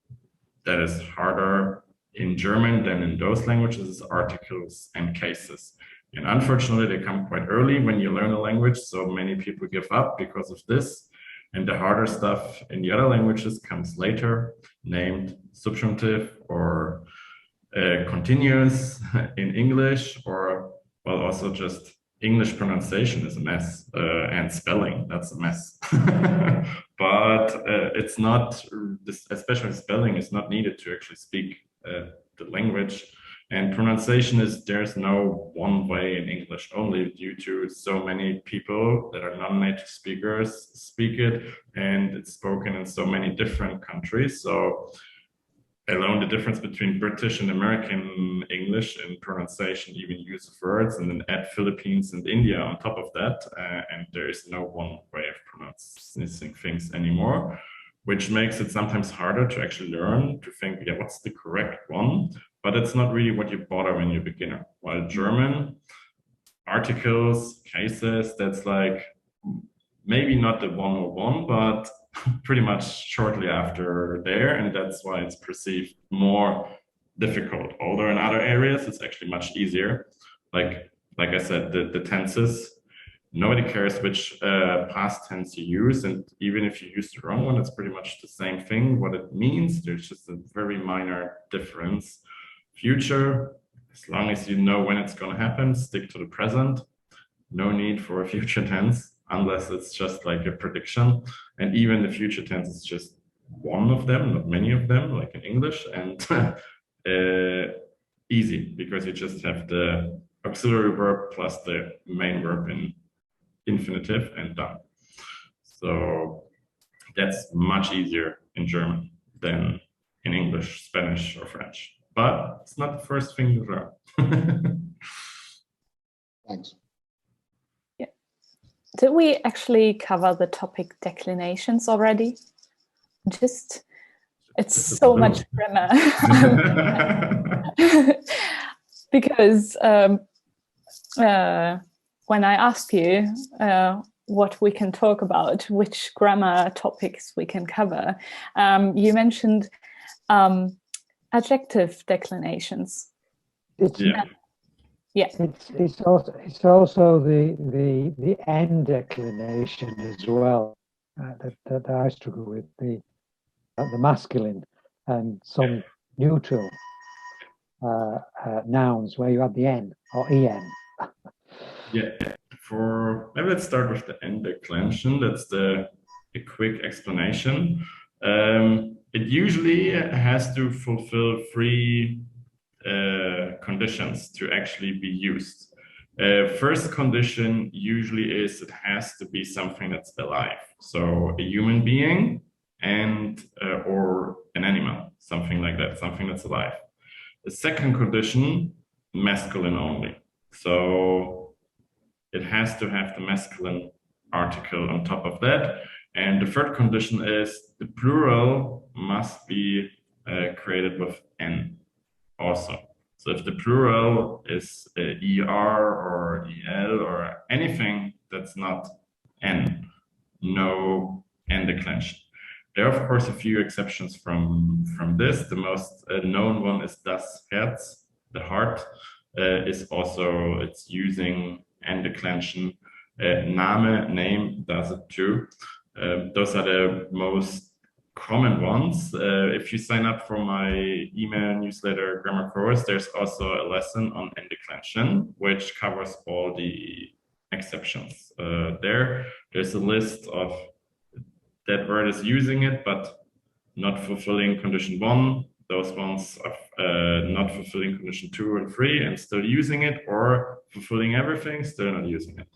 that is harder in German than in those languages is articles and cases. And unfortunately, they come quite early when you learn a language. So many people give up because of this. And the harder stuff in the other languages comes later, named subjunctive or continuous in English, or well, also just English pronunciation is a mess, and spelling, that's a mess. But it's not, especially spelling is not needed to actually speak the language. And pronunciation is, there's no one way in English, only due to so many people that are non-native speakers speak it, and it's spoken in so many different countries. So alone the difference between British and American English in pronunciation, even use of words, and then add Philippines and India on top of that, and there is no one way of pronouncing things anymore, which makes it sometimes harder to actually learn, to think, yeah, what's the correct one? But it's not really what you bother when you're a beginner. While German, articles, cases, that's like maybe not the 101, but pretty much shortly after there, and that's why it's perceived more difficult. Although in other areas, it's actually much easier. Like I said, the tenses, nobody cares which past tense you use, and even if you use the wrong one, it's pretty much the same thing. What it means, there's just a very minor difference. Future, as long as you know when it's going to happen, stick to the present. No need for a future tense, unless it's just like a prediction. And even the future tense is just one of them, not many of them, like in English, and easy, because you just have the auxiliary verb plus the main verb in infinitive and done. So that's much easier in German than in English, Spanish, or French. But it's not the first thing you learn. Thanks. Did we actually cover the topic declinations already? It's so much grammar. Because when I asked you what we can talk about, which grammar topics we can cover, you mentioned adjective declinations. It's also the end declination as well that I struggle with, the masculine and some neutral nouns where you have the N or EN. Yeah, maybe let's start with the end declension. That's a quick explanation. It usually has to fulfill three conditions to actually be used. First condition usually is it has to be something that's alive. So a human being and or an animal, something like that, something that's alive. The second condition, masculine only. So it has to have the masculine article on top of that. And the third condition is the plural must be created with N also. So if the plural is ER or EL or anything that's not N, no N declension. There are, of course, a few exceptions from this. The most known one is das Herz, the heart, is also, it's using N declension. Name, name does it too. Those are the most common ones. If you sign up for my email newsletter grammar course, there's also a lesson on N declension, which covers all the exceptions. There's a list of that word is using it, but not fulfilling condition 1. Those ones are not fulfilling condition 2 and 3 and still using it, or fulfilling everything, still not using it.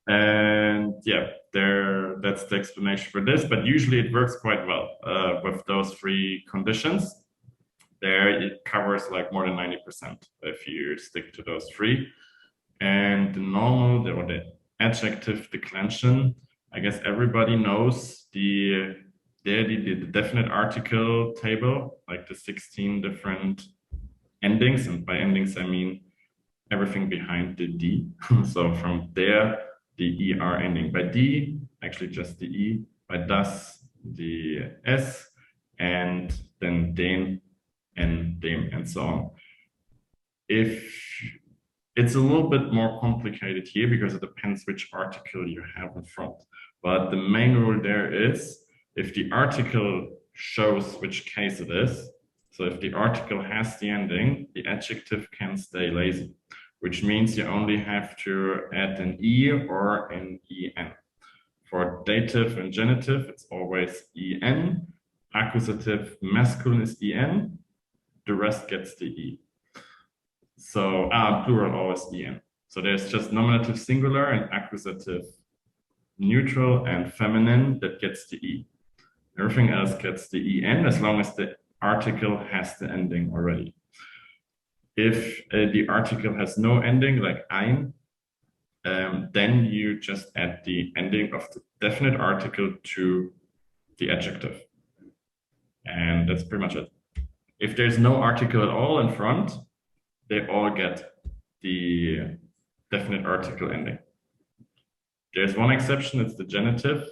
And yeah, that's the explanation for this, but usually it works quite well with those 3 conditions. There it covers like more than 90% if you stick to those 3. And the normal, or the adjective declension, I guess everybody knows the definite article table, like the 16 different endings. And by endings, I mean everything behind the D. So from there, the ER ending. By D, actually just the E, by das the S, and then den and dem and so on. If it's a little bit more complicated here because it depends which article you have in front. But the main rule there is if the article shows which case it is, so if the article has the ending, the adjective can stay lazy, which means you only have to add an E or an EN. For dative and genitive, it's always EN. Accusative masculine is EN. The rest gets the E. So plural always EN. So there's just nominative singular and accusative neutral and feminine that gets the E. Everything else gets the EN as long as the article has the ending already. If the article has no ending, like ein, then you just add the ending of the definite article to the adjective. And that's pretty much it. If there's no article at all in front, they all get the definite article ending. There's one exception, it's the genitive.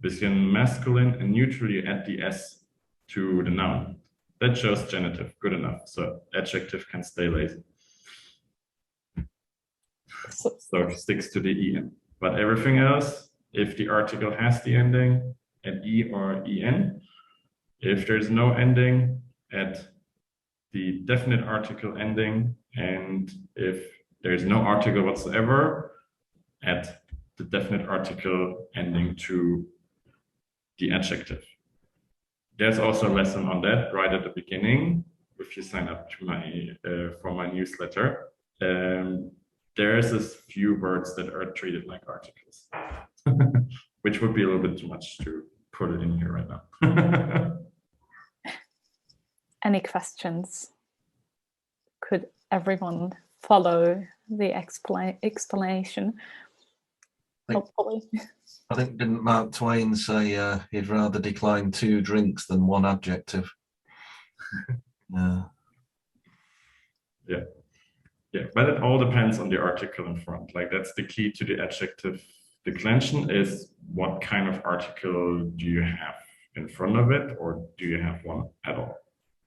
Bisschen masculine and neutral, you add the S to the noun. That shows genitive, good enough. So adjective can stay lazy. So it sticks to the EN. But everything else, if the article has the ending, add E or EN. If there's no ending, add the definite article ending. And if there's no article whatsoever, add the definite article ending to the adjective. There's also a lesson on that right at the beginning. If you sign up to my for my newsletter, there's a few words that are treated like articles, which would be a little bit too much to put it in here right now. Any questions? Could everyone follow the explanation? Hopefully. I think, didn't Mark Twain say he'd rather decline 2 drinks than 1 adjective? Yeah, but it all depends on the article in front. Like that's the key to the adjective declension is what kind of article do you have in front of it, or do you have one at all?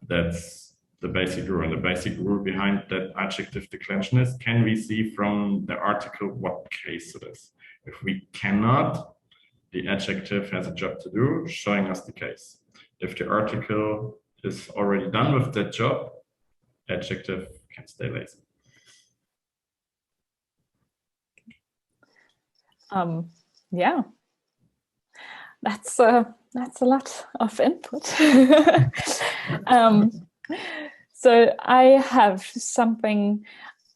That's the basic rule. And the basic rule behind that adjective declension is, can we see from the article what case it is? If we cannot, the adjective has a job to do, showing us the case. If the article is already done with that job, adjective can stay lazy. Yeah, that's a lot of input. So I have something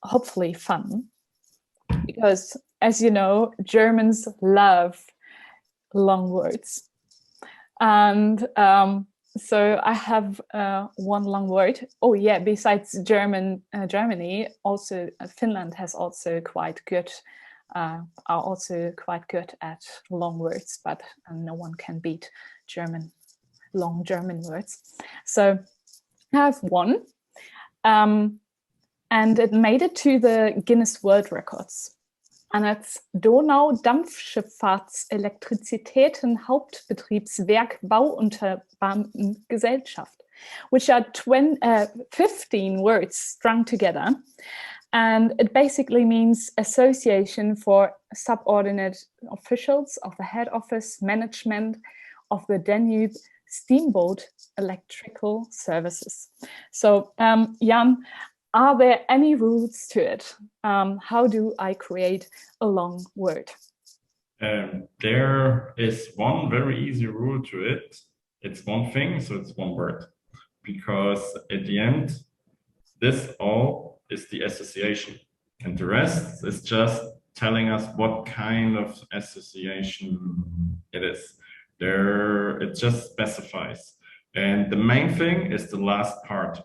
hopefully fun, because as you know, Germans love long words. And so I have one long word. Oh yeah, besides Germany, also Finland has also quite good, are also quite good at long words, but no one can beat long German words. So I have one, and it made it to the Guinness World Records. And it's Donau-Dampfschifffahrts-Elektrizitäten-Hauptbetriebswerk Bauunternehmergesellschaft, which are 15 words strung together. And it basically means Association for Subordinate Officials of the Head Office Management of the Danube Steamboat Electrical Services. So, Jan, are there any rules to it? How do I create a long word? There is one very easy rule to it. It's one thing, so it's one word. Because at the end, this all is the association. And the rest is just telling us what kind of association it is. It just specifies. And the main thing is the last part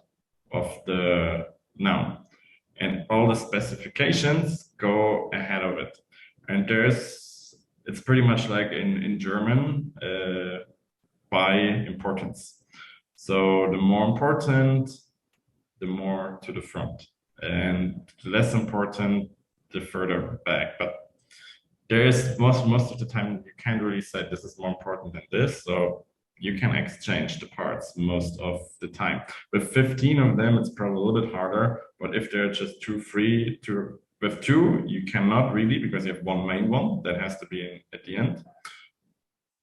of the noun. And all the specifications go ahead of it. And it's pretty much like in German, by importance. So the more important, the more to the front. And the less important, the further back. But there is most of the time you can't really say this is more important than this, so you can exchange the parts most of the time. With 15 of them, it's probably a little bit harder, but if they're just too free to with two, you cannot really, because you have one main one that has to be in, at the end.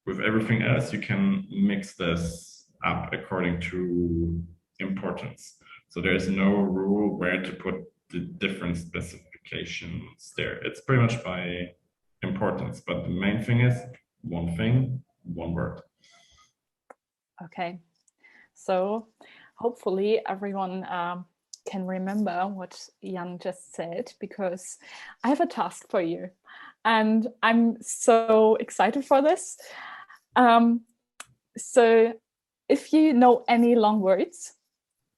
With everything else, you can mix this up according to importance. So there's no rule where to put the different specifications there. It's pretty much by importance, but the main thing is one thing, one word. Okay, so hopefully everyone can remember what Jan just said, because I have a task for you and I'm so excited for this. So if you know any long words,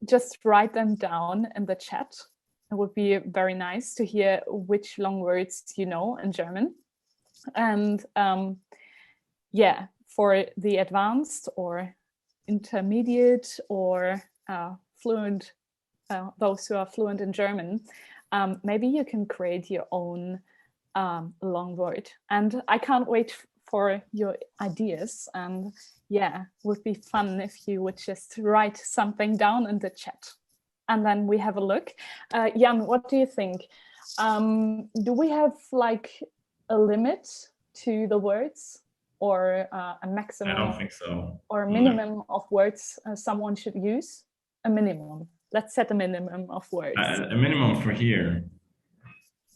just write them down in the chat. It would be very nice to hear which long words you know in German. And yeah, for the advanced or intermediate or fluent, those who are fluent in German, maybe you can create your own long word. And I can't wait for your ideas. And yeah, it would be fun if you would just write something down in the chat. And then we have a look. Jan, what do you think? Do we have like a limit to the words, or a maximum? I don't think so. Or a minimum of words someone should use? A minimum. Let's set a minimum of words. A minimum for here.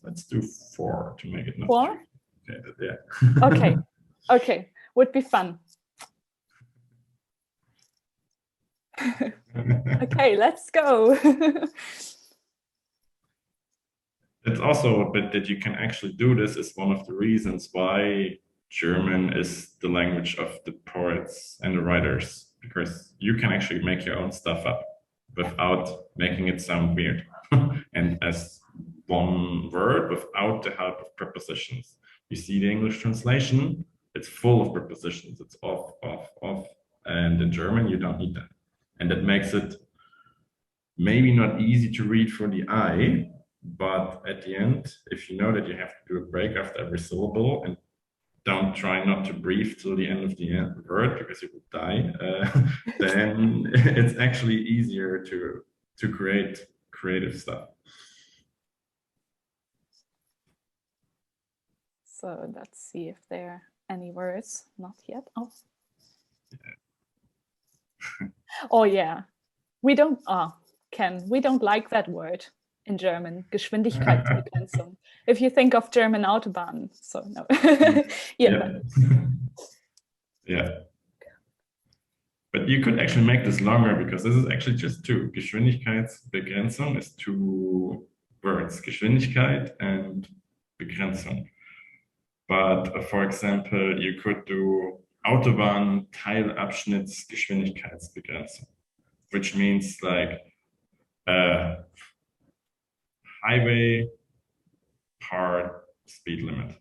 Let's do 4 to make it not 4? Okay, yeah. Okay. Okay, would be fun. Okay, let's go. It's also a bit that you can actually do this is one of the reasons why German is the language of the poets and the writers, because you can actually make your own stuff up without making it sound weird and as one word without the help of prepositions. You see the English translation, it's full of prepositions. It's off, off, off. And in German, you don't need that. And that makes it maybe not easy to read for the eye, but at the end, if you know that you have to do a break after every syllable and don't try not to breathe till the end of the word because you will die, then it's actually easier to create creative stuff. So let's see if there are any words. Not yet. Oh. Yeah. Oh yeah. We don't, Ken, we don't like that word in German, Geschwindigkeitsbegrenzung. If you think of German Autobahn, so no. Yeah. Yeah. But you could actually make this longer because this is actually just 2. Geschwindigkeitsbegrenzung is 2 words, Geschwindigkeit and Begrenzung. But for example, you could do Autobahn Teilabschnittsgeschwindigkeitsbegrenzung, which means like highway part speed limit.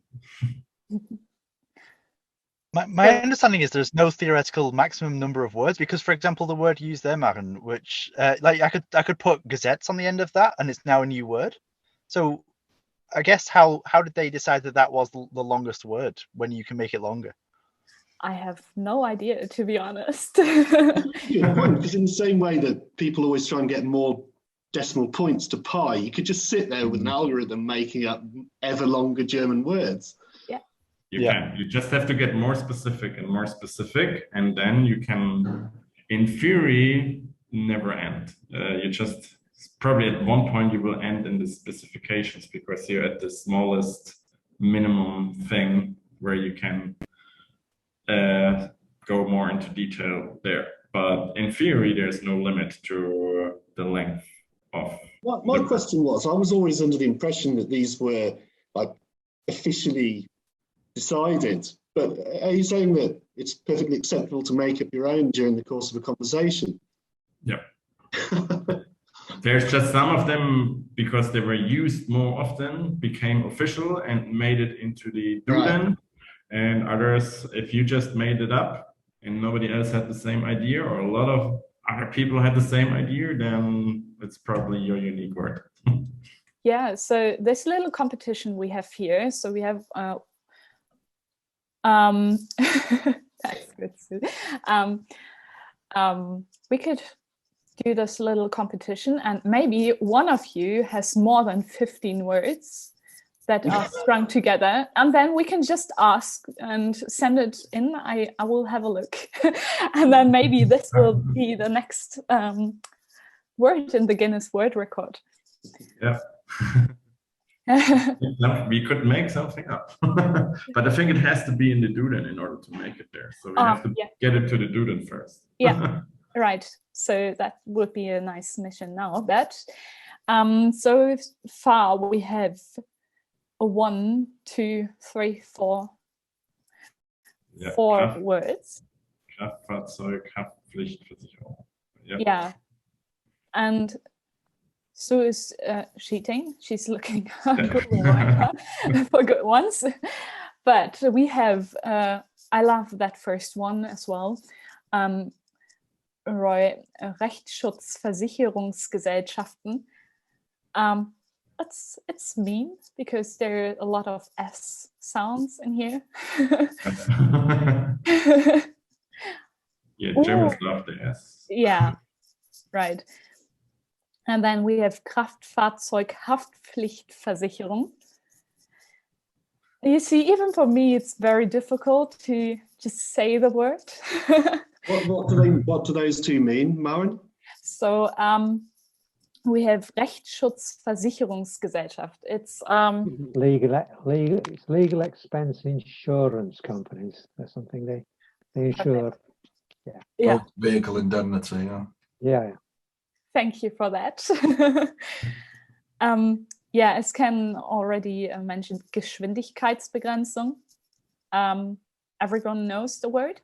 My understanding is there's no theoretical maximum number of words, because, for example, the word used there, Maren, which like I could put gazettes on the end of that, and it's now a new word. So I guess how did they decide that that was the longest word when you can make it longer? I have no idea, to be honest. Good point, because in the same way that people always try and get more decimal points to pi, you could just sit there with an algorithm making up ever longer German words. Yeah. You can. You just have to get more specific, and then you can, in theory, never end. You just probably at one point you will end in the specifications because you're at the smallest minimum thing where you can go more into detail there. But in theory, there's no limit to the length of. Well, my question was, I was always under the impression that these were like officially decided, but are you saying that it's perfectly acceptable to make up your own during the course of a conversation? Yeah. There's just some of them, because they were used more often, became official and made it into the Duden. Right. And others, if you just made it up and nobody else had the same idea, or a lot of other people had the same idea, then it's probably your unique word. Yeah, so this little competition we have here, so we have That's good, Sue. We could do this little competition, and maybe one of you has more than 15 words that are strung together, and then we can just ask and send it in. I will have a look. And then maybe this will be the next word in the Guinness World Record. Yeah. We could make something up. But I think it has to be in the Duden in order to make it there. So we have to get it to the Duden first. Yeah, right. So that would be a nice mission now. But so far we have 1, 2, 3, 4 words. Kraftfahrzeug, Haftpflichtversicherung. Yep. Yeah. And Sue is cheating. She's looking for good ones. But we have, I love that first one as well. Roy, Rechtsschutzversicherungsgesellschaften. It's mean because there are a lot of S sounds in here. Yeah, Germans love the S. Yeah, right. And then we have Kraftfahrzeughaftpflichtversicherung. You see, even for me, it's very difficult to just say the word. What do those two mean, Maren? So we have Rechtsschutzversicherungsgesellschaft. It's legal expense insurance companies. That's something they insure. Yeah. Vehicle indemnity. Yeah. Thank you for that. Es can already mention Geschwindigkeitsbegrenzung. Everyone knows the word,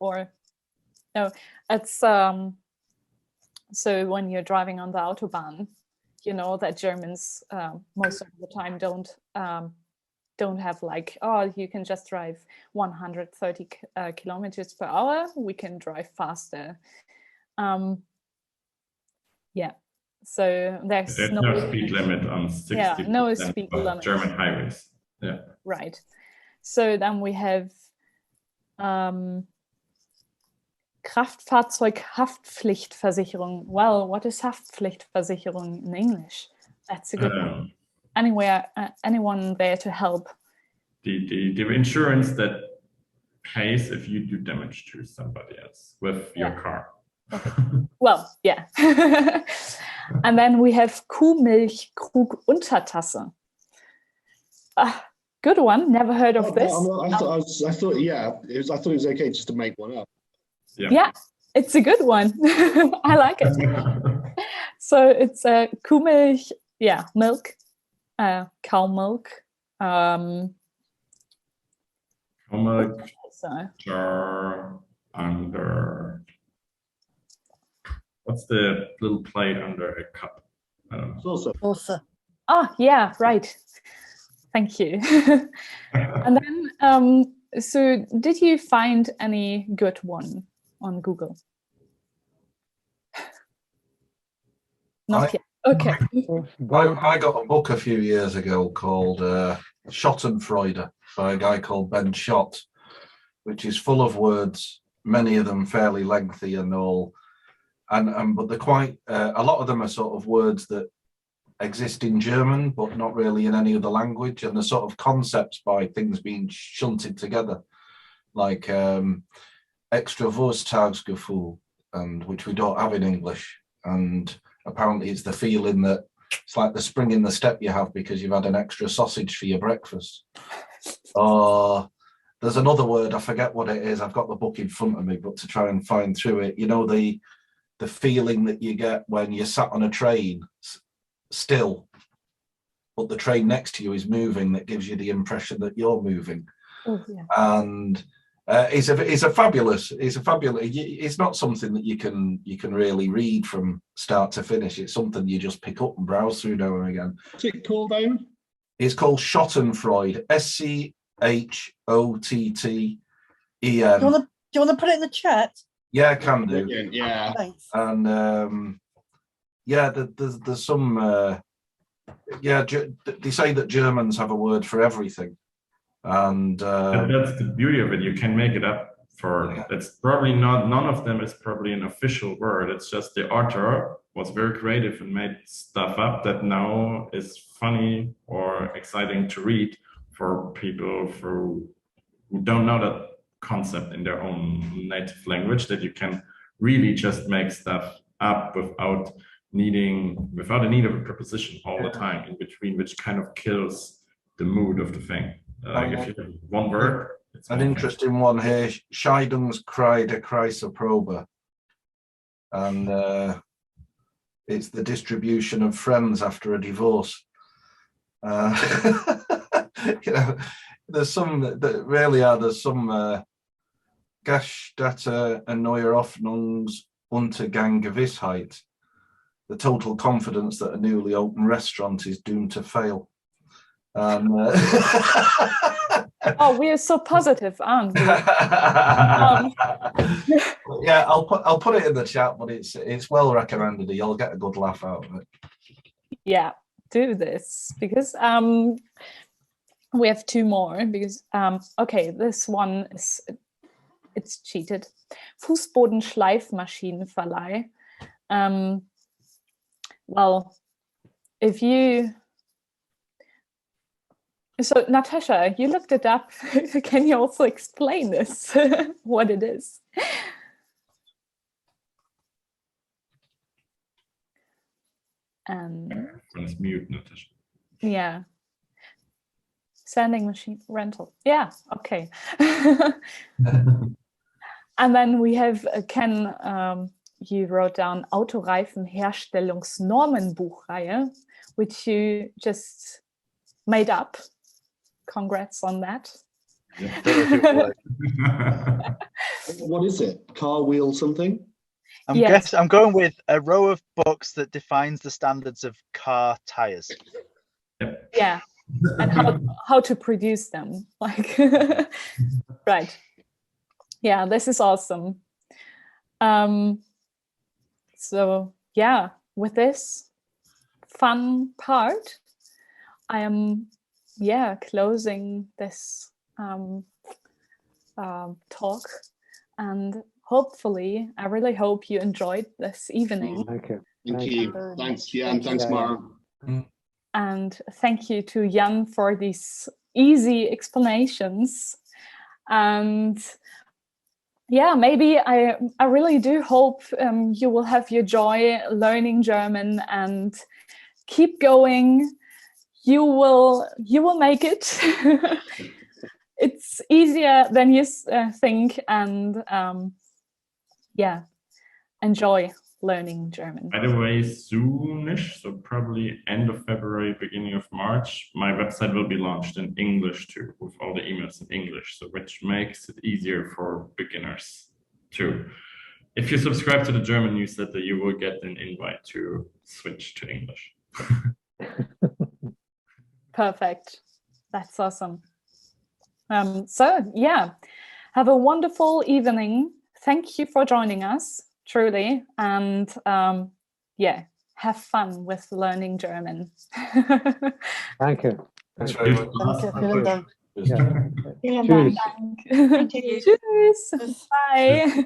or no? It's so when you're driving on the autobahn, you know that Germans most of the time don't have like, oh, you can just drive 130 kilometers per hour. We can drive faster. So there's no speed limit on 60%. Yeah, no speed limit. German highways. Yeah. Right. So then we have Kraftfahrzeughaftpflichtversicherung. Well, what is Haftpflichtversicherung in English? That's a good one. Anyone there to help? The insurance that pays if you do damage to somebody else with your car. Okay. Well, yeah. And then we have Kuhmilchkrug-Untertasse. Good one. Never heard of this. I thought it was okay just to make one up. Yeah, it's a good one. I like it. So it's Kuhmilch, milk, cow milk. Cow milk jar under. What's the little plate under a cup? I don't know. Saucer. Oh, yeah, right. Thank you. And then, so did you find any good one on Google? Not yet. Okay. I got a book a few years ago called Schottenfreude by a guy called Ben Schott, which is full of words, many of them fairly lengthy and all. But they're quite, a lot of them are sort of words that exist in German, but not really in any other language. And they're sort of concepts by things being shunted together, like Extrawursttagsgefühl, and which we don't have in English. And apparently it's the feeling that it's like the spring in the step you have because you've had an extra sausage for your breakfast. There's another word, I forget what it is. I've got the book in front of me, but to try and find through it, you know, the feeling that you get when you're sat on a train still, but the train next to you is moving, that gives you the impression that you're moving. Oh, yeah. And it's fabulous. It's not something that you can really read from start to finish. It's something you just pick up and browse through now and again. What's it called, Owen? It's called Schottenfreude. SCHOTTEN. Do you want to put it in the chat? Yeah, I can do. Yeah. Thanks. And there's some. They say that Germans have a word for everything. And that's the beauty of it. You can make it up for, it's probably not, none of them is probably an official word. It's just the author was very creative and made stuff up that now is funny or exciting to read for people who don't know that concept in their own native language, that you can really just make stuff up without a need of a preposition all the time in between, which kind of kills the mood of the thing. Like if you have one word, it's an interesting one here. Scheidungskreide Kreiseprobe, and it's the distribution of friends after a divorce. You know, there's some that really are. There's some Gaststätte erneuer Hoffnungsuntergangsgewissheit. The total confidence that a newly opened restaurant is doomed to fail. And oh, we are so positive, aren't we? Yeah, I'll put it in the chat, but it's well recommended. You'll get a good laugh out of it. Yeah, do this because we have two more because okay, this one is it's cheated. Fußbodenschleifmaschinenverleih. Well, if you so Natasha, you looked it up. Can you also explain this? What it is? Let's mute Natasha. Yeah. Sanding machine rental. Yeah, okay. And then we have Ken, you wrote down Autoreifenherstellungsnormenbuchreihe, which you just made up. Congrats on that. What is it? Car wheel something? I'm going with a row of books that defines the standards of car tires. Yeah, and how to produce them, like right. Yeah, this is awesome. So yeah, with this fun part, I am closing this talk, and hopefully I really hope you enjoyed this evening. Thank you. Thank you. Thanks, Jan. Thanks, Mara. And thank you to Jan for these easy explanations. And yeah, maybe I really do hope you will have your joy learning German and keep going. You will make it. It's easier than you think, and enjoy learning German. By the way, soonish, so probably end of February, beginning of March, my website will be launched in English too, with all the emails in English, so which makes it easier for beginners too. If you subscribe to the German newsletter, you will get an invite to switch to English. Perfect. That's awesome. So yeah, have a wonderful evening. Thank you for joining us, truly. And have fun with learning German. Thank you. Thanks very much. Vielen Dank. Yeah. Vielen Tschüss. Dank. Thank you. Tschüss. Bye.